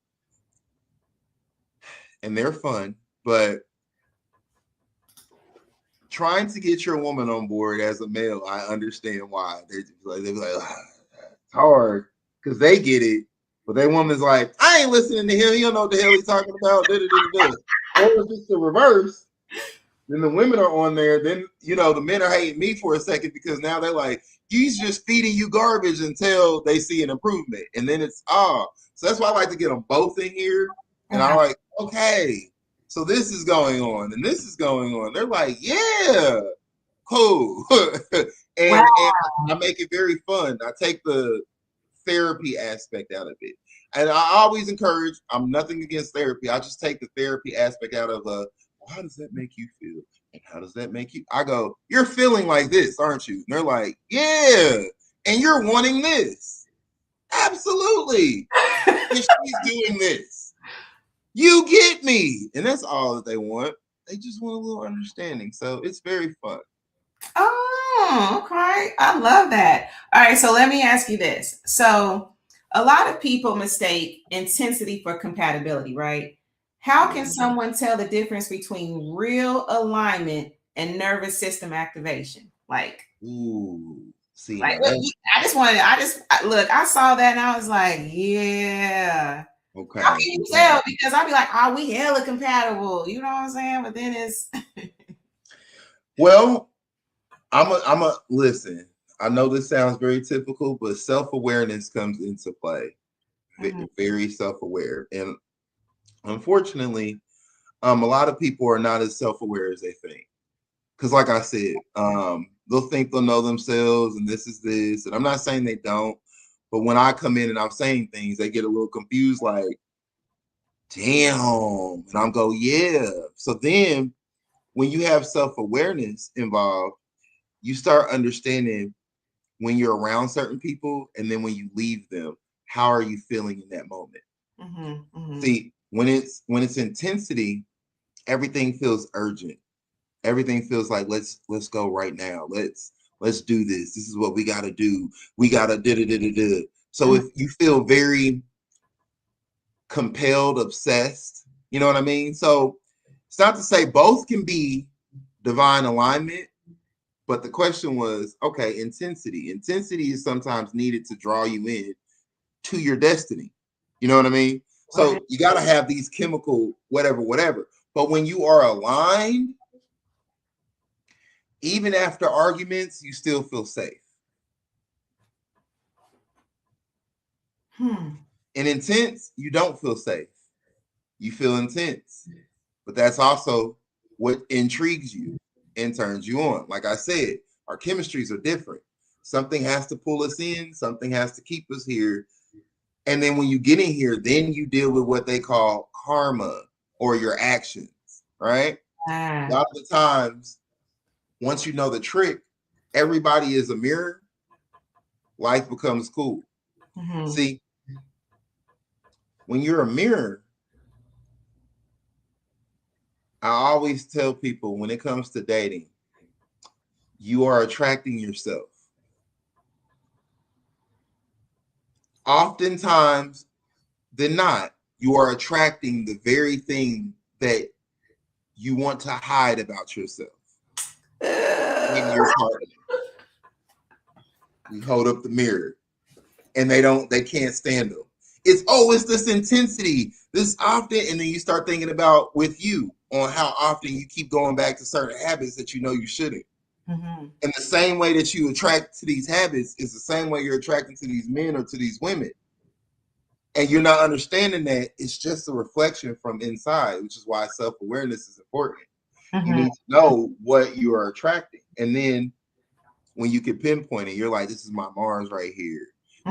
and they're fun, but trying to get your woman on board as a male, I understand why. They're like, "Ah, it's hard because they get it, but their woman's like, I ain't listening to him. He don't know what the hell he's talking about. Da, da, da, da, da. Or if it's the reverse, then the women are on there. Then the men are hating me for a second because now they're like, he's just feeding you garbage until they see an improvement, and then it's So that's why I like to get them both in here, and I Uh-huh. like, okay, so this is going on and this is going on. They're like, yeah, cool, Wow. and I make it very fun. I take the therapy aspect out of it. And I always encourage, I'm nothing against therapy. I just take the therapy aspect out of how does that make you feel? And how does that make you? I go, you're feeling like this, aren't you? And they're like, yeah. And you're wanting this. Absolutely. And she's doing this. You get me. And that's all that they want. They just want a little understanding. So it's very fun. Oh, okay. I love that. All right, so let me ask you this. So, a lot of people mistake intensity for compatibility, right? How can Mhm. someone tell the difference between real alignment and nervous system activation? Ooh. See, Like now what that's look, I saw that and I was like, yeah. How can okay. you Yeah. tell? Because I'd be like, oh, we hella compatible. You know what I'm saying? But then it's Well, I'm a listen. I know this sounds very typical, but self-awareness comes into play. Very self-aware. And unfortunately, a lot of people are not as self-aware as they think. Because like I said, they'll think they'll know themselves and this is this. And I'm not saying they don't, but when I come in and I'm saying things, they get a little confused, like, damn. And I'm go, yeah. So then when you have self-awareness involved, you start understanding when you're around certain people and then when you leave them, how are you feeling in that moment? See, when it's intensity, everything feels urgent. Everything feels like let's go right now. Let's do this. This is what we got to do. We got to da. So if you feel very compelled, obsessed, you know what I mean? So it's not to say both can be divine alignment, but the question was, okay, intensity. Intensity is sometimes needed to draw you in to your destiny. You know what I mean? So you got to have these chemical whatever. But when you are aligned, even after arguments, you still feel safe. In intense, you don't feel safe. You feel intense. But that's also what intrigues you and turns you on. Like I said, our chemistries are different. Something has to pull us in, something has to keep us here. And then when you get in here, then you deal with what they call karma or your actions, right? A lot of the times, once you know the trick, everybody is a mirror, life becomes cool. See, when you're a mirror, I always tell people when it comes to dating, you are attracting yourself. Oftentimes than not, you are attracting the very thing that you want to hide about yourself in your partner. We hold up the mirror and they can't stand them. It's this intensity, this often, and then you start thinking about with you on how often you keep going back to certain habits that you know you shouldn't. And the same way that you attract to these habits is the same way you're attracting to these men or to these women. And you're not understanding that it's just a reflection from inside, which is why self-awareness is important. You need to know what you are attracting. And then when you can pinpoint it, you're like, this is my Mars right here.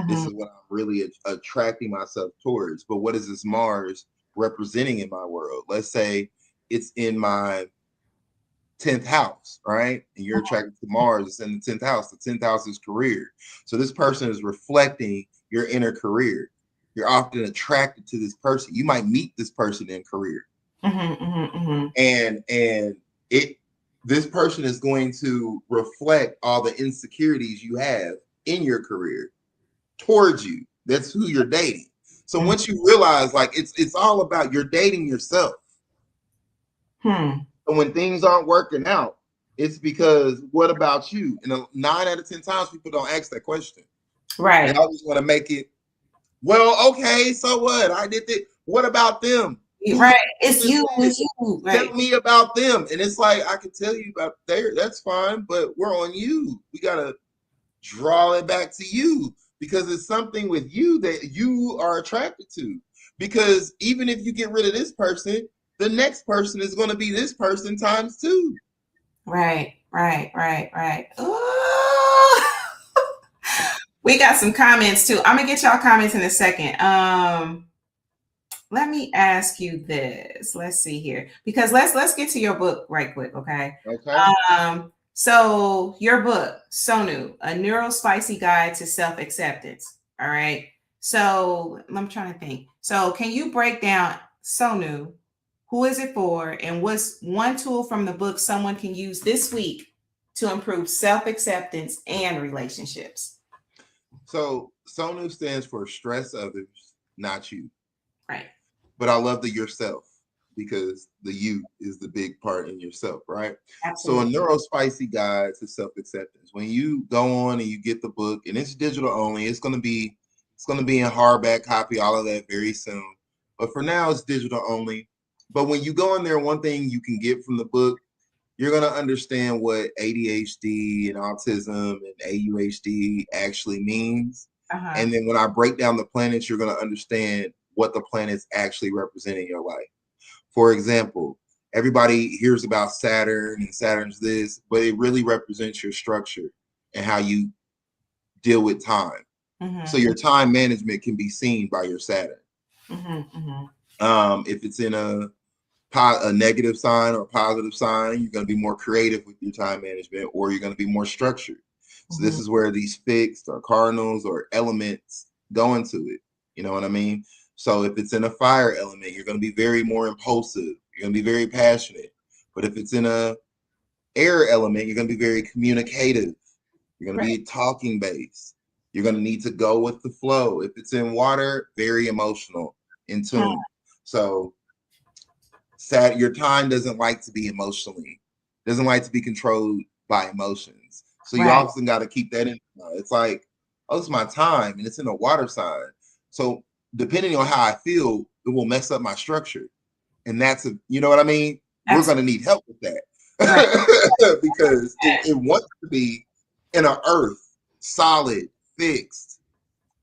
This is what I'm really attracting myself towards. But what is this Mars representing in my world? Let's say it's in my 10th house, right? And you're attracted to Mars, it's in the 10th house. The 10th house is career. So this person is reflecting your inner career. You're often attracted to this person. You might meet this person in career. And this person is going to reflect all the insecurities you have in your career towards you. That's who you're dating. So once you realize, like, it's all about you're dating yourself. And when things aren't working out, it's because what about you? And 9 out of 10 times people don't ask that question. Right. They always want to make it, well, okay, so what? I did it. What about them? Right. It's you. Right. Tell me about them. And it's like, I can tell you about that's fine, but we're on you. We got to draw it back to you because it's something with you that you are attracted to. Because even if you get rid of this person, the next person is going to be this person times 2. Right. Ooh. We got some comments too. I'm gonna get y'all comments in a second. Let me ask you this. Let's see here, because let's get to your book right quick, okay? So your book, S.O.N.U, A Neurospicy Guide to Self-Acceptance. All right. So I'm trying to think. So can you break down S.O.N.U? Who is it for? And what's one tool from the book someone can use this week to improve self-acceptance and relationships? So S.O.N.U stands for Stress Others, Not You. Right. But I love the yourself because the you is the big part in yourself, right? Absolutely. So a neurospicy guide to self-acceptance. When you go on and you get the book, and it's digital only, it's gonna be in hardback copy, all of that very soon. But for now, it's digital only. But when you go in there, one thing you can get from the book you're going to understand what ADHD and autism and AUHD actually means. And then when I break down the planets, you're going to understand what the planets actually represent in your life. For example, everybody hears about Saturn and Saturn's this, but it really represents your structure and how you deal with time. So your time management can be seen by your Saturn. If it's in a negative sign or a positive sign, you're going to be more creative with your time management, or you're going to be more structured. So this is where these fixed or cardinals or elements go into it. You know what I mean? So if it's in a fire element, you're going to be very more impulsive. You're going to be very passionate. But if it's in a air element, you're going to be very communicative. You're going to be talking based. You're going to need to go with the flow. If it's in water, very emotional, in tune. So your time doesn't like to be emotionally, doesn't like to be controlled by emotions. So you often got to keep that in mind. It's like, oh, it's my time, and it's in a water sign. So depending on how I feel, it will mess up my structure. And that's you know what I mean? We're going to need help with that. Because it wants to be in an earth, solid, fixed.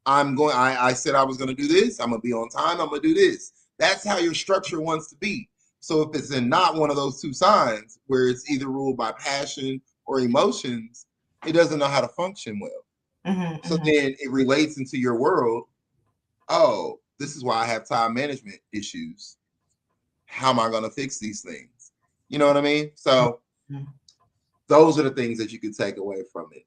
I said I was going to do this. I'm going to be on time. I'm going to do this. That's how your structure wants to be. So if it's in not one of those two signs, where it's either ruled by passion or emotions, it doesn't know how to function well. So then it relates into your world. Oh, this is why I have time management issues. How am I going to fix these things? You know what I mean? So those are the things that you can take away from it.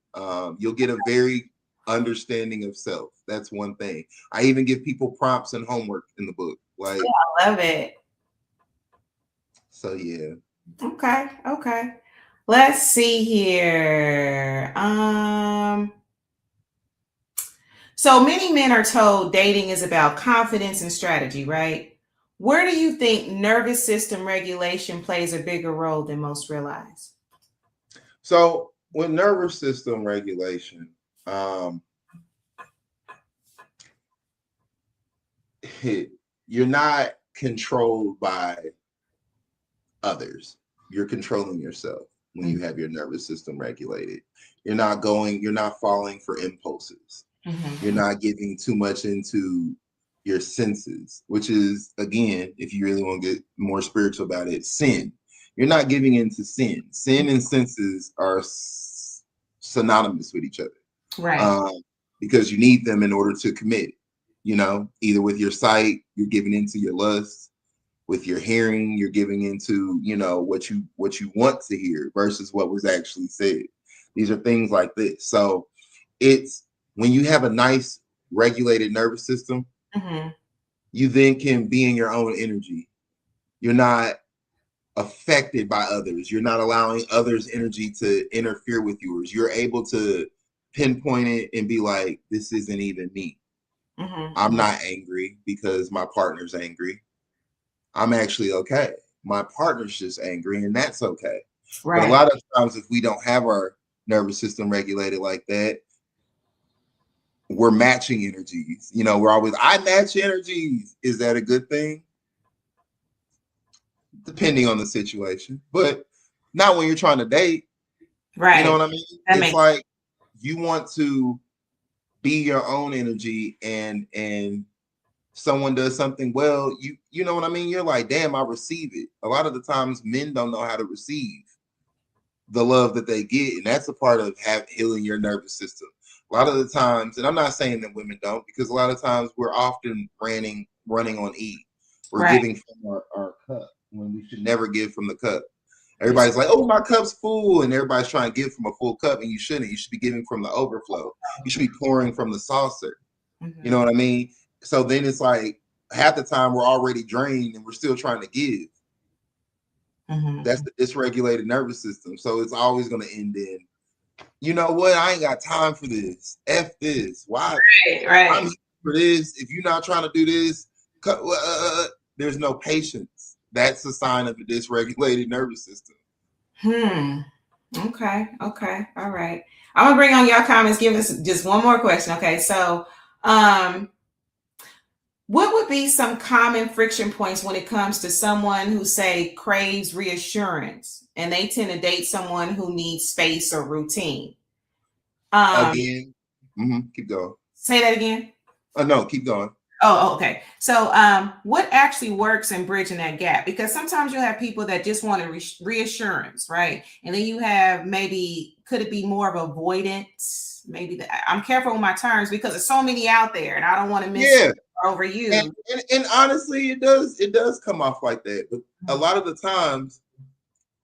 You'll get a very understanding of self. That's one thing. I even give people prompts and homework in the book. Like, I love it. So yeah. Okay. Let's see here. So many men are told dating is about confidence and strategy, right? Where do you think nervous system regulation plays a bigger role than most realize? So with nervous system regulation, you're not controlled by others. You're controlling yourself when you have your nervous system regulated. You're not falling for impulses. You're not giving too much into your senses, which is, again, if you really want to get more spiritual about it, sin. You're not giving into sin. Sin and senses are synonymous with each other. Right. Because you need them in order to commit. Either with your sight, you're giving into your lust. With your hearing, you're giving into, what you want to hear versus what was actually said. These are things like this. So it's when you have a nice regulated nervous system, you then can be in your own energy. You're not affected by others. You're not allowing others' energy to interfere with yours. You're able to pinpoint it and be like, this isn't even me. I'm not angry because my partner's angry. I'm actually okay. My partner's just angry, and that's okay. Right. But a lot of times, if we don't have our nervous system regulated like that, we're matching energies. We're always, I match energies. Is that a good thing? Depending on the situation, but not when you're trying to date. Right. You know what I mean? It's like you want to be your own energy, and someone does something well, you know what I mean? You're like, damn, I receive it. A lot of the times men don't know how to receive the love that they get. And that's a part of healing your nervous system. A lot of the times, and I'm not saying that women don't, because a lot of times we're often running on E. We're giving from our cup when we should never give from the cup. Everybody's like, oh, my cup's full. And everybody's trying to give from a full cup, and you shouldn't. You should be giving from the overflow. You should be pouring from the saucer. You know what I mean? So then it's like half the time we're already drained and we're still trying to give. That's the dysregulated nervous system. So it's always going to end in, you know what? I ain't got time for this. F this. Why? Right. I'm here for this. If you're not trying to do this, there's no patience. That's a sign of a dysregulated nervous system. Okay. All right. I'm gonna bring on your comments. Give us just one more question. Okay. So, what would be some common friction points when it comes to someone who, say, craves reassurance and they tend to date someone who needs space or routine. Again, keep going. Say that again. No, keep going. Oh, okay. So, what actually works in bridging that gap? Because sometimes you'll have people that just want a reassurance, right? And then you have maybe, could it be more of avoidance? Maybe I'm careful with my terms because there's so many out there, and I don't want to miss over you. And honestly, it does come off like that. But a lot of the times,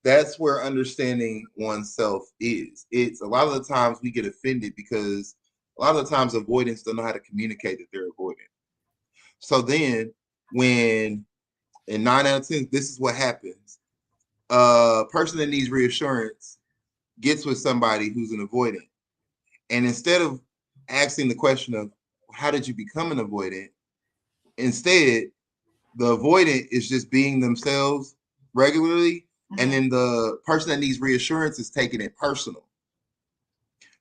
that's where understanding oneself is. It's a lot of the times we get offended because a lot of the times avoidance don't know how to communicate that they're avoiding. So then when in 9 out of 10, this is what happens. A person that needs reassurance gets with somebody who's an avoidant. And instead of asking the question of how did you become an avoidant, instead, the avoidant is just being themselves regularly. And then the person that needs reassurance is taking it personal.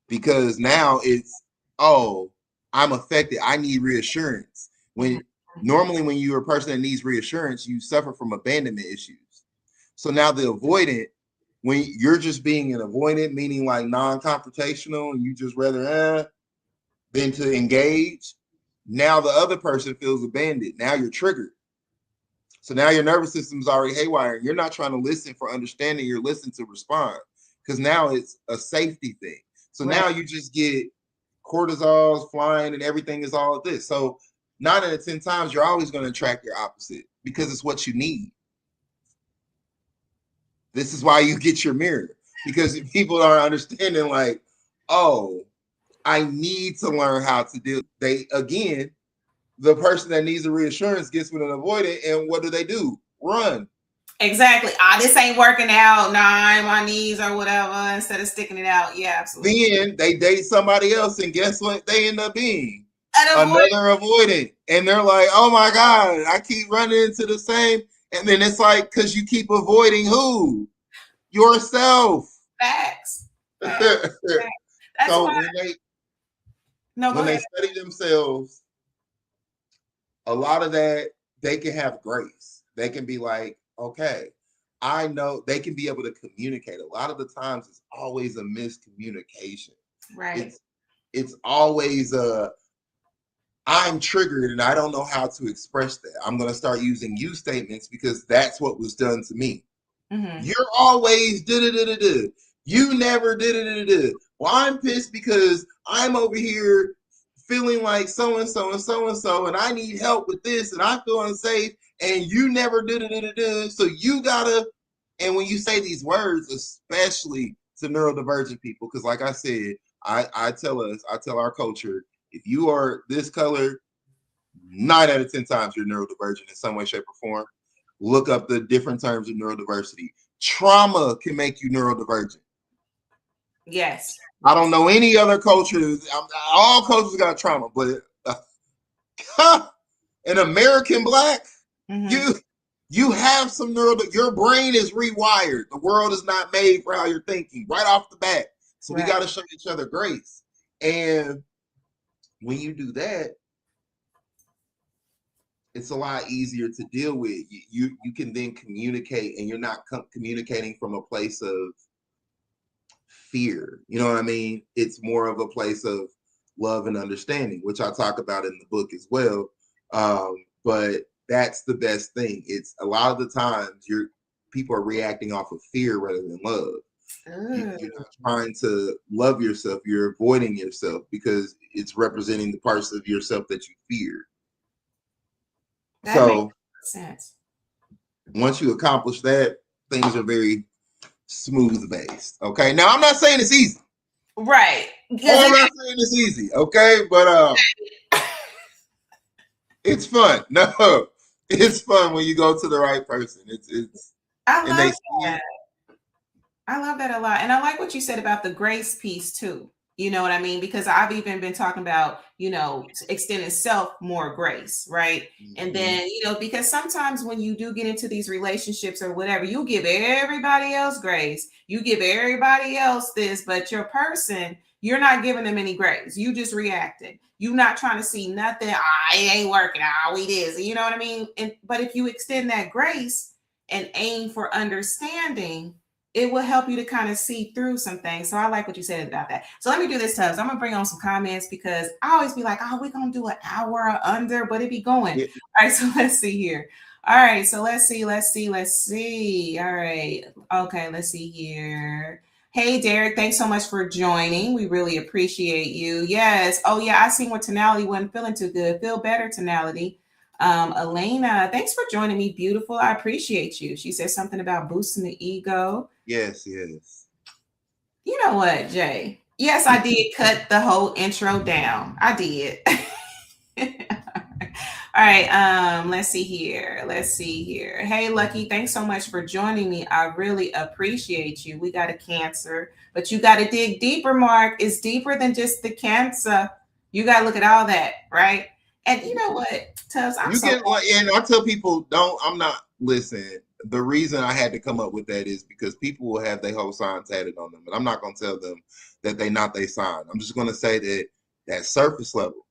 Because now it's, oh, I'm affected. I need reassurance. When normally when you're a person that needs reassurance, you suffer from abandonment issues. So now the avoidant, when you're just being an avoidant, meaning like non-confrontational, and you just rather than to engage, now the other person feels abandoned. Now you're triggered. So now your nervous system's already haywire. You're not trying to listen for understanding. You're listening to respond because now it's a safety thing. So now you just get cortisols flying and everything is all of this. So 9 out of 10 times, you're always going to attract your opposite because it's what you need. This is why you get your mirror, because people are understanding like, oh, I need to learn how to deal. The person that needs a reassurance gets with an avoidant, and what do? Run. Exactly. This ain't working out. Nah, my knees or whatever. Instead of sticking it out. Yeah, absolutely. Then they date somebody else, and guess what? They end up being another avoidant. And they're like, oh my God, I keep running into the same. And then it's like, because you keep avoiding who? Yourself. Facts. That's so why when they study themselves, a lot of that, they can have grace. They can be like, okay, I know. They can be able to communicate. A lot of the times it's always a miscommunication. Right. It's always I'm triggered and I don't know how to express that. I'm going to start using you statements because that's what was done to me. You're always da-da-da-da-da. You never da-da-da-da-da. Well, I'm pissed because I'm over here feeling like so-and-so and so-and-so, and I need help with this, and I feel unsafe, and you never da-da-da-da-da. So you gotta, and when you say these words, especially to neurodivergent people, because like I said, I tell our culture, if you are this color, 9 out of 10 times you're neurodivergent in some way, shape, or form. Look up the different terms of neurodiversity. Trauma can make you neurodivergent. Yes. I don't know any other cultures. All cultures got trauma, but an American Black, you have some your brain is rewired. The world is not made for how you're thinking right off the bat. So we got to show each other grace. And when you do that, it's a lot easier to deal with. You can then communicate, and you're not communicating from a place of fear. You know what I mean? It's more of a place of love and understanding, which I talk about in the book as well. But that's the best thing. It's a lot of the times people are reacting off of fear rather than love. You're not trying to love yourself. You're avoiding yourself because it's representing the parts of yourself that you fear. That makes sense. Once you accomplish that, things are very smooth based. Okay. Now I'm not saying it's easy. Right. I'm not saying it's easy. Okay. But it's fun. No, it's fun when you go to the right person. I love that a lot. And I like what you said about the grace piece too. You know what I mean? Because I've even been talking about, extending self more grace, right? And then, because sometimes when you do get into these relationships or whatever, you give everybody else grace. You give everybody else this, but your person, you're not giving them any grace. You just reacting. You're not trying to see nothing. It ain't working. We this. You know what I mean? But if you extend that grace and aim for understanding, it will help you to kind of see through some things. So I like what you said about that. So let me do this, Tubz. I'm gonna bring on some comments because I always be like, oh, we're gonna do an hour or under, but it be going. Yeah. All right, so let's see here. All right, so let's see. All right. Okay, let's see here. Hey, Derek, thanks so much for joining. We really appreciate you. Yes. Oh, yeah, I seen where Tonality wasn't feeling too good. Feel better, Tonality. Elena, thanks for joining me. Beautiful. I appreciate you. She said something about boosting the ego. Yes, yes. You know what, Jay? Yes, I did cut the whole intro down. I did. All right, let's see here. Hey, Lucky, thanks so much for joining me. I really appreciate you. We got a Cancer, but you got to dig deeper, Mark. It's deeper than just the Cancer. You got to look at all that, right? And you know what, Tubz, and I tell people, listen, the reason I had to come up with that is because people will have their whole sign tatted on them, and I'm not going to tell them that they not their sign. I'm just going to say that surface level,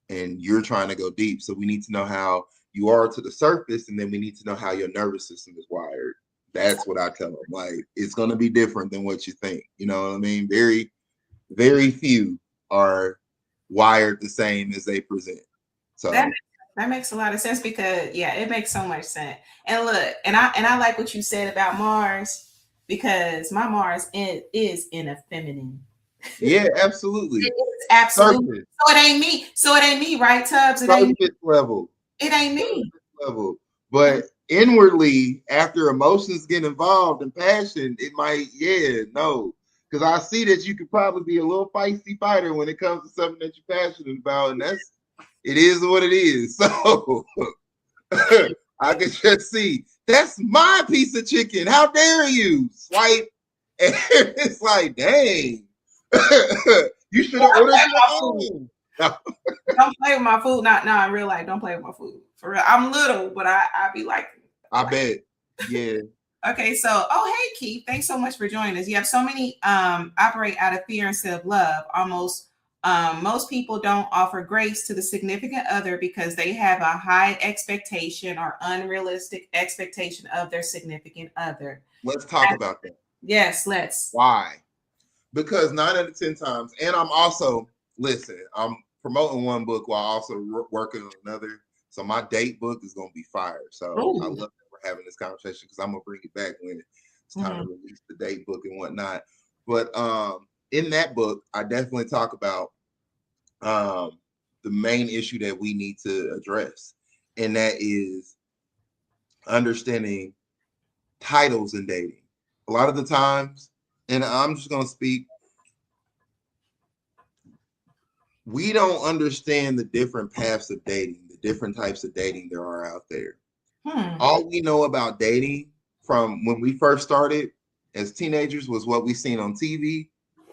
and you're trying to go deep. So we need to know how you are to the surface, and then we need to know how your nervous system is wired. That's what I tell them. Like, it's going to be different than what you think. You know what I mean? Very, very few are wired the same as they present. So that makes a lot of sense because yeah, it makes so much sense. And look, and I like what you said about Mars because my Mars is in a feminine. Yeah, absolutely. It is absolutely. So it ain't me, right, Tubz? It ain't surface level. It ain't me. Level. But inwardly, after emotions get involved and passion, it might, no. Because I see that you could probably be a little feisty fighter when it comes to something that you're passionate about, and it is what it is. So I can just see that's my piece of chicken. How dare you? Swipe, and it's like, dang, you should have ordered your own. Don't play with my food. Not in real life. Don't play with my food. For real. I'm little, but I be like. I bet. Yeah. Okay, so hey Keith, thanks so much for joining us. You have so many operate out of fear instead of love. Most people don't offer grace to the significant other because they have a high expectation or unrealistic expectation of their significant other. Let's talk about that. Yes, let's. Why? Because 9 out of 10 times, and I'm promoting one book while also working on another. So my date book is going to be fire. So I love that we're having this conversation because I'm going to bring it back when it's time to release the date book and whatnot. But in that book, I definitely talk about the main issue that we need to address. And that is understanding titles in dating. A lot of the times, and I'm just going to speak, we don't understand the different paths of dating, the different types of dating there are out there. All we know about dating from when we first started as teenagers was what we seen on TV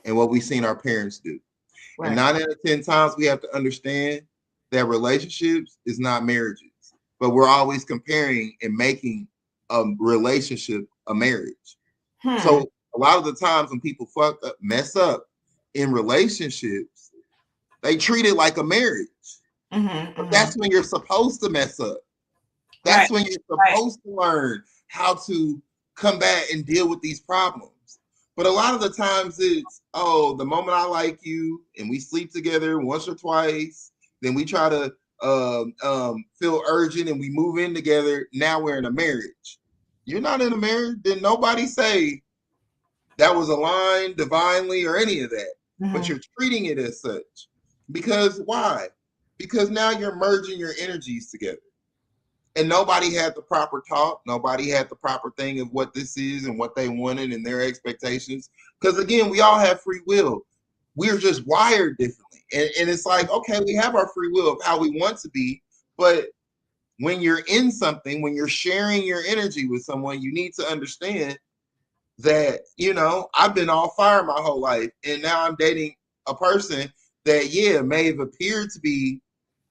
and what we seen our parents do. Right. And 9 out of 10 times we have to understand that relationships is not marriages, but we're always comparing and making a relationship a marriage. So a lot of the times when people mess up in relationships, they treat it like a marriage. But that's when you're supposed to mess up. That's when you're supposed to learn how to combat and deal with these problems. But a lot of the times it's, the moment I like you and we sleep together once or twice, then we try to feel urgent and we move in together. Now we're in a marriage. You're not in a marriage. Then nobody say that was aligned divinely or any of that. But you're treating it as such. Because why? Because now you're merging your energies together. And nobody had the proper talk. Nobody had the proper thing of what this is and what they wanted and their expectations. Because again, we all have free will. We're just wired differently. And it's like, okay, we have our free will of how we want to be. But when you're in something, when you're sharing your energy with someone, you need to understand that, I've been all fire my whole life. And now I'm dating a person that, may have appeared to be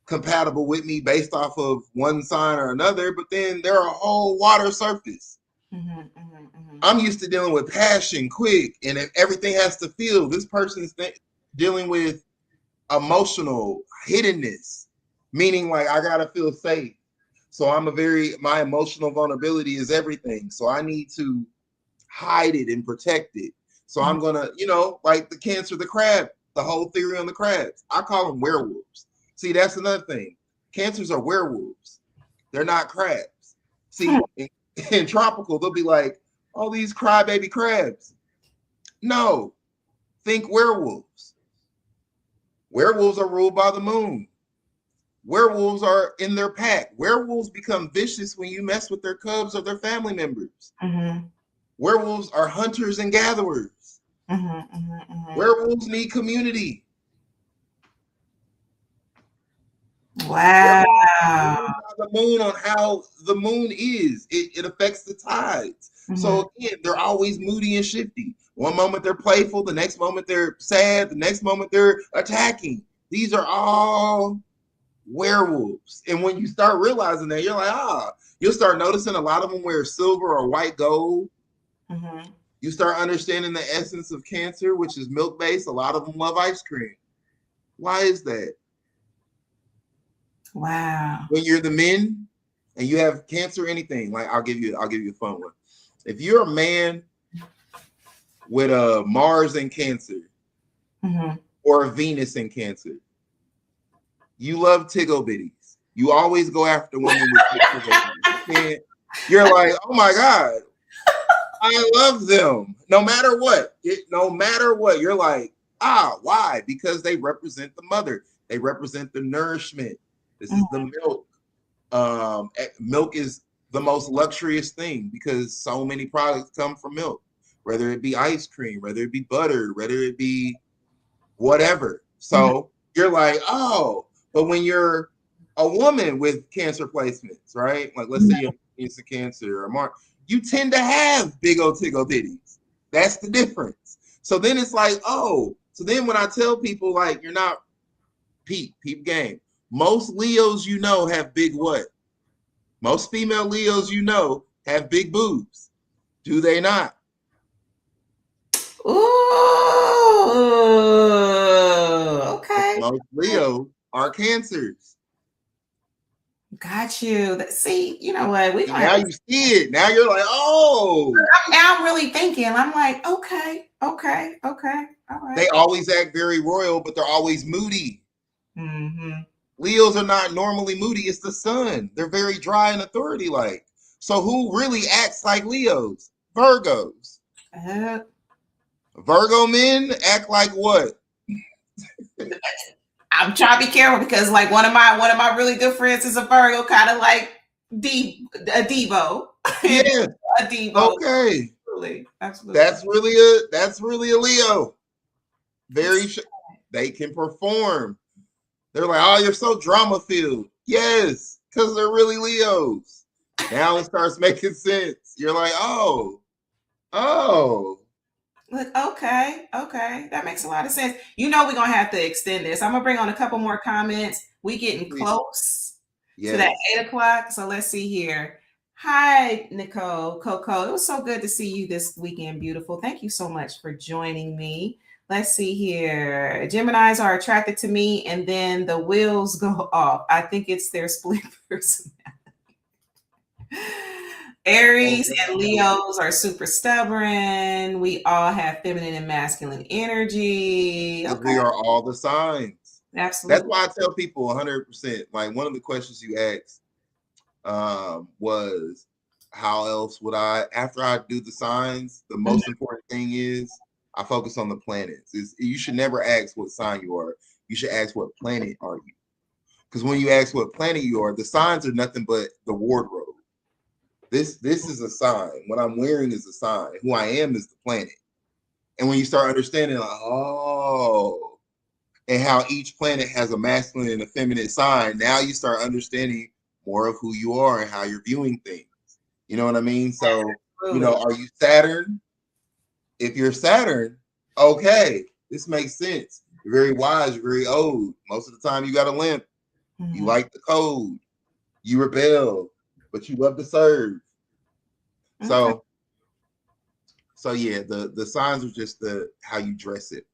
compatible with me based off of one sign or another, but then they're a whole water surface. I'm used to dealing with passion quick, and if everything has to feel, this person's dealing with emotional hiddenness, meaning like I gotta feel safe. So my emotional vulnerability is everything. So I need to hide it and protect it. So I'm gonna, like the cancer, the crab, the whole theory on the crabs. I call them werewolves. See, that's another thing. Cancers are werewolves. They're not crabs. See, in tropical, they'll be like, oh, these crybaby crabs. No, think werewolves. Werewolves are ruled by the moon. Werewolves are in their pack. Werewolves become vicious when you mess with their cubs or their family members. Mm-hmm. Werewolves are hunters and gatherers. Mm-hmm, mm-hmm, mm-hmm. Werewolves need community. Wow. The moon on how the moon is. It affects the tides. Mm-hmm. So again, they're always moody and shifty. One moment they're playful, the next moment they're sad, the next moment they're attacking. These are all werewolves. And when you start realizing that, you're like, you'll start noticing a lot of them wear silver or white gold. Mm-hmm. You start understanding the essence of cancer, which is milk-based. A lot of them love ice cream. Why is that? Wow. When you're the men and you have cancer, anything, like I'll give you a fun one. If you're a man with a Mars in Cancer, mm-hmm. or a Venus in Cancer, you love tiggle bitties. You always go after women with tiggle bitties. You're like, oh my God, I love them. No matter what, you're like, why? Because they represent the mother. They represent the nourishment. This is the milk. Milk is the most luxurious thing because so many products come from milk, whether it be ice cream, whether it be butter, whether it be whatever. So you're like, but when you're a woman with cancer placements, right? Like let's say you're into cancer or Mark, you tend to have big old tiggle bitties. That's the difference. So then it's like, so then when I tell people like you're not peep game. Most Leos have big what? Most female Leos have big boobs. Do they not? Ooh, okay. Most Leos are cancers. Got you. See, you know what? Now you see it. Now you're like, now I'm really thinking. I'm like, okay. All right. They always act very royal, but they're always moody. Mm-hmm. Leos are not normally moody. It's the sun. They're very dry and authority-like. So who really acts like Leos? Virgos. Virgo men act like what? I'm trying to be careful because like one of my really good friends is a Virgo, kind of like a Devo. Yeah. A Devo. Okay. Absolutely. That's really a Leo. They can perform. They're like, you're so drama filled. Yes, because they're really Leos. Now it starts making sense. You're like, Look, okay. That makes a lot of sense. We're gonna have to extend this. I'm gonna bring on a couple more comments. We getting close to that 8 o'clock. So let's see here. Hi, Nicole, Coco. It was so good to see you this weekend, beautiful. Thank you so much for joining me. Let's see here. Geminis are attracted to me and then the wheels go off. I think it's their split personality. Aries and Leos are super stubborn. We all have feminine and masculine energy. Okay. We are all the signs. Absolutely. That's why I tell people 100%. Like one of the questions you asked was, how else would I, after I do the signs, the most important thing is I focus on the planets. You should never ask what sign you are. You should ask what planet are you. Because when you ask what planet you are, the signs are nothing but the wardrobe. This is a sign. What I'm wearing is a sign. Who I am is the planet. And when you start understanding, like, and how each planet has a masculine and a feminine sign, now you start understanding more of who you are and how you're viewing things. You know what I mean? So, are you Saturn? If you're Saturn, okay, this makes sense. You're very wise, you're very old. Most of the time you got a limp. Mm-hmm. You like the code. You rebel, but you love to serve. Okay. So yeah, the signs are just how you dress it,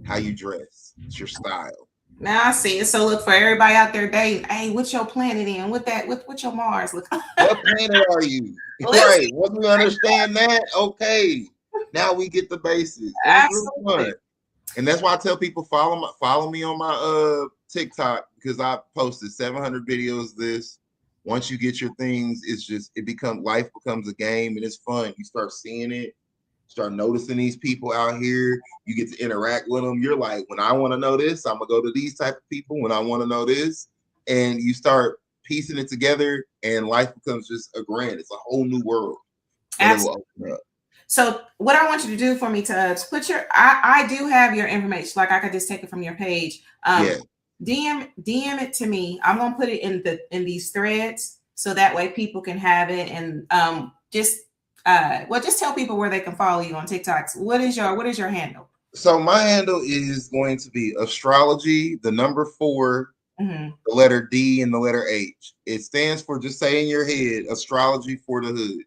how you dress. It's your style. Now I see it. So look, for everybody out there dating, hey, what's your planet in? What your Mars look? What planet are you? Listen, Right. Once we understand that, okay. Now we get the basics. And it's really absolutely. fun. And that's why I tell people follow me on my TikTok, because I posted 700 videos this. Once you get your things, life becomes a game, and it's fun. You start seeing it, start noticing these people out here. You get to interact with them. You're like, when I want to know this, I'm gonna go to these type of people. When I want to know this, and you start piecing it together, and life becomes just a grand. It's a whole new world that it will open up. So what I want you to do for me, Tubz, I do have your information. Like I could just take it from your page. Yeah. DM it to me. I'm gonna put it in these threads so that way people can have it. And just tell people where they can follow you on TikToks. What is your handle? So my handle is going to be astrology, the number 4, Mm-hmm. the letter D, and the letter H. It stands for, just say in your head, astrology for the hood.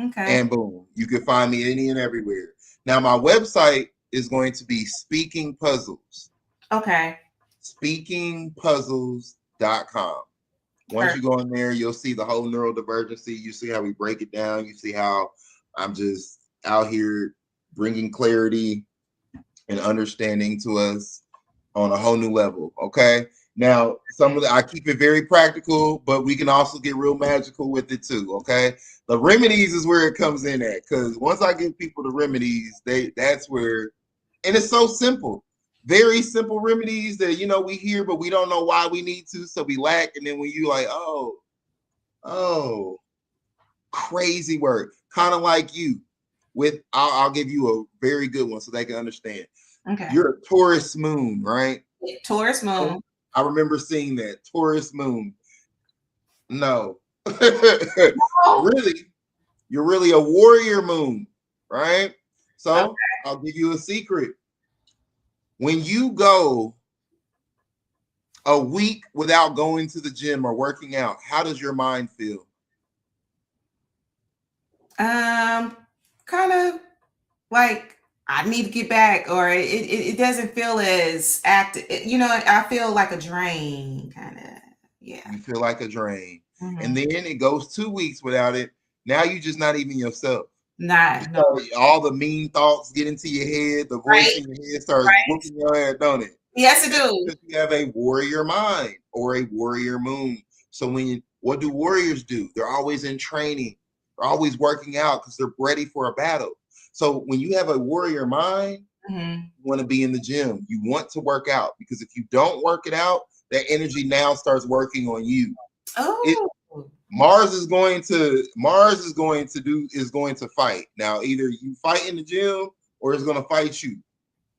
Okay. And boom, you can find me any and everywhere. Now my website is going to be Speaking Puzzles. Okay. SpeakingPuzzles.com. Once you go in there, you'll see the whole neurodivergency. You see how we break it down. You see how I'm just out here bringing clarity and understanding to us on a whole new level. Okay. Now, I keep it very practical, but we can also get real magical with it too. Okay. The remedies is where it comes in at, because once I give people the remedies, that's where, and it's so simple. Very simple remedies that we hear, but we don't know why we need to, so we lack. And then when you like, oh, crazy word, kind of like you. I'll give you a very good one so they can understand. Okay. You're a Taurus moon, right? Taurus moon. I remember seeing that Taurus moon. No, really, you're really a warrior moon, right? So okay. I'll give you a secret. When you go a week without going to the gym or working out, how does your mind feel? Kind of like I need to get back, or it doesn't feel as active. I feel like a drain, kind of. Yeah. You feel like a drain. Mm-hmm. And then it goes 2 weeks without it. Now you're just not even yourself. No. All the mean thoughts get into your head. The voice in your head starts whooping your head, don't it? Yes, it do. Because you have a warrior mind or a warrior moon. So what do warriors do? They're always in training. They're always working out because they're ready for a battle. So when you have a warrior mind, you want to be in the gym. You want to work out, because if you don't work it out, that energy now starts working on you. Oh. Mars is going to fight. Now, either you fight in the gym or it's going to fight you.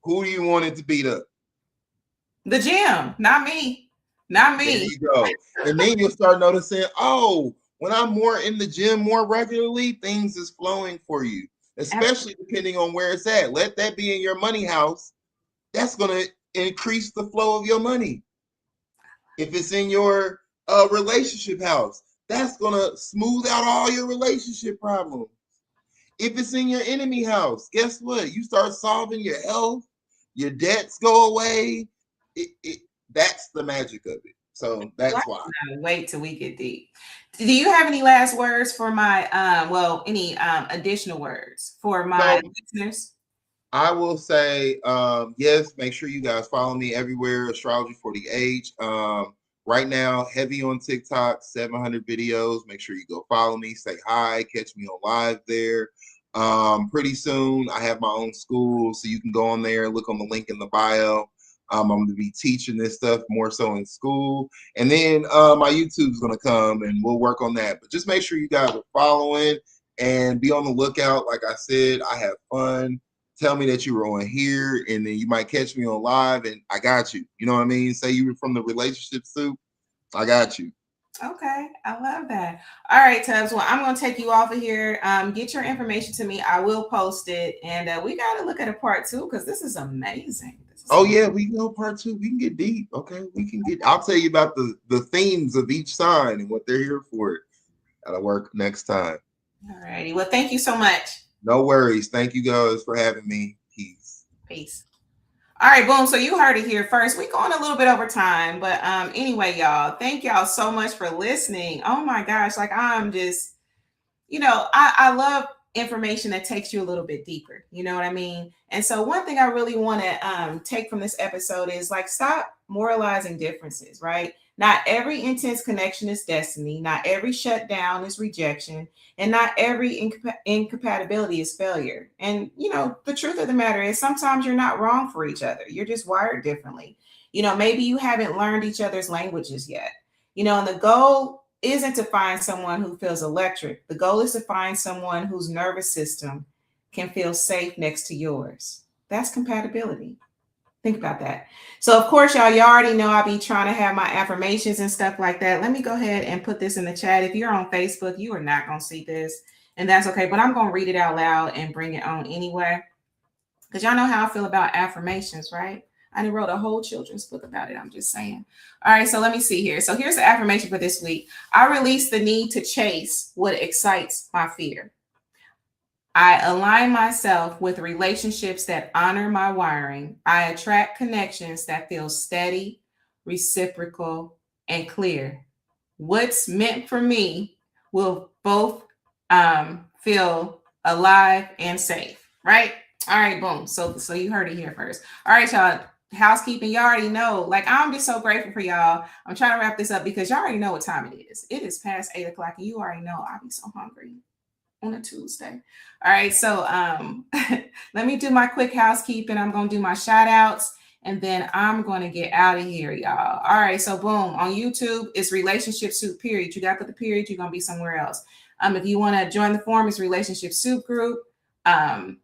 Who do you want it to beat up? The gym, not me. Not me. There you go. And then you'll start noticing, when I'm more in the gym more regularly, things is flowing for you, especially depending on where it's at. Let that be in your money house. That's going to increase the flow of your money. If it's in your relationship house, that's going to smooth out all your relationship problems. If it's in your enemy house, guess what? You start solving your health, your debts go away. That's the magic of it. So that's why. Wait till we get deep. Do you have any last words for my any additional words for my listeners? I will say, yes, make sure you guys follow me everywhere, Astrology for the Age. Right now, heavy on TikTok, 700 videos. Make sure you go follow me, say hi, catch me on live there. Pretty soon, I have my own school, so you can go on there, look on the link in the bio. I'm going to be teaching this stuff more so in school. And then my YouTube's going to come, and we'll work on that. But just make sure you guys are following and be on the lookout. Like I said, I have fun. Tell me that you were on here, and then you might catch me on live, and I got you. You know what I mean? Say you were from the Relationship Soup, I got you. Okay, I love that. All right, Tubz. Well, I'm going to take you off of here. Get your information to me. I will post it, and we got to look at a part 2 because this is amazing. Yeah, we can go part 2. We can get deep. Okay, I'll tell you about the themes of each sign and what they're here for. That'll work next time. All righty. Well, thank you so much. No worries. Thank you guys for having me. Peace. Peace. All right, boom. So you heard it here first. We're going a little bit over time, but anyway, y'all, thank y'all so much for listening. Oh my gosh, like I'm just, I love information that takes you a little bit deeper. You know what I mean? And so one thing I really want to take from this episode is like stop moralizing differences, right? Not every intense connection is destiny. Not every shutdown is rejection. And not every incompatibility is failure. And, the truth of the matter is sometimes you're not wrong for each other. You're just wired differently. Maybe you haven't learned each other's languages yet. And the goal isn't to find someone who feels electric. The goal is to find someone whose nervous system can feel safe next to yours. That's compatibility. Think about that. So, of course, y'all already know I'll be trying to have my affirmations and stuff like that. Let me go ahead and put this in the chat. If you're on Facebook, you are not going to see this, and that's okay. But I'm going to read it out loud and bring it on anyway, because y'all know how I feel about affirmations, right? I done wrote a whole children's book about it. I'm just saying. All right, so let me see here. So here's the affirmation for this week. I release the need to chase what excites my fear. I align myself with relationships that honor my wiring. I attract connections that feel steady, reciprocal, and clear. What's meant for me will both feel alive and safe, right? All right, boom. So you heard it here first. All right, y'all. Housekeeping, y'all already know. Like, I'm just so grateful for y'all. I'm trying to wrap this up because y'all already know what time it is. It is past 8 o'clock, and you already know I'll be so hungry on a Tuesday. All right, so let me do my quick housekeeping. I'm going to do my shout outs, and then I'm going to get out of here, y'all. All right, so boom. On YouTube, it's Relationship Soup, period. You got to put the period, you're going to be somewhere else. If you want to join the forum, it's RelationshipSoupGroup.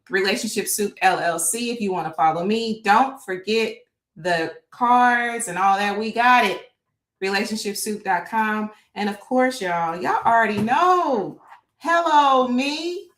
Relationship Soup LLC. If you want to follow me, don't forget the cards and all that. We got it. RelationshipSoup.com. And of course, y'all already know. Hello, me.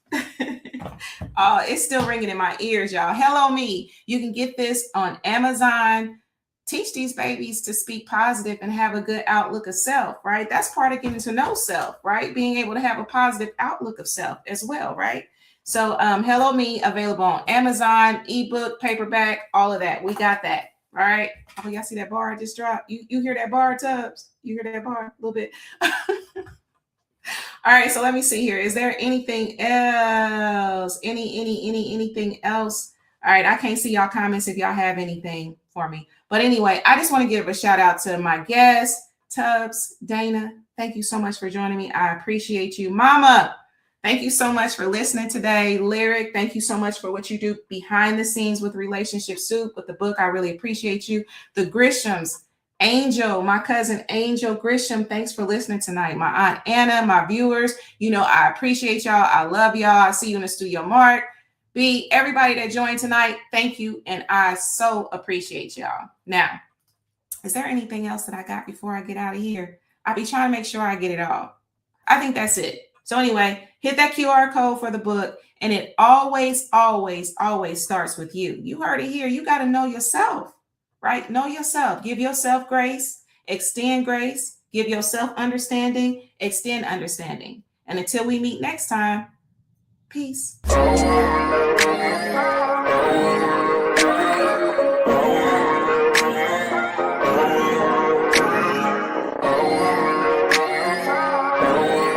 It's still ringing in my ears, y'all. Hello, me. You can get this on Amazon. Teach these babies to speak positive and have a good outlook of self, right? That's part of getting to know self, right? Being able to have a positive outlook of self as well, right? So Hello Me, available on Amazon, ebook, paperback, all of that. We got that. All right. Oh, y'all see that bar I just dropped? You hear that bar, Tubz? You hear that bar a little bit? All right. So let me see here. Is there anything else? Anything else? All right. I can't see y'all comments if y'all have anything for me. But anyway, I just want to give a shout out to my guest, Tubz, Dana. Thank you so much for joining me. I appreciate you. Mama, thank you so much for listening today. Lyric, thank you so much for what you do behind the scenes with Relationship Soup, with the book. I really appreciate you. The Grishams, Angel, my cousin Angel Grisham, thanks for listening tonight. My Aunt Anna, my viewers, I appreciate y'all. I love y'all. I see you in the studio, Mark. B, everybody that joined tonight, thank you. And I so appreciate y'all. Now, is there anything else that I got before I get out of here? I'll be trying to make sure I get it all. I think that's it. So anyway, hit that QR code for the book. And it always, always, always starts with you. You heard it here. You got to know yourself, right? Know yourself. Give yourself grace. Extend grace. Give yourself understanding. Extend understanding. And until we meet next time, peace.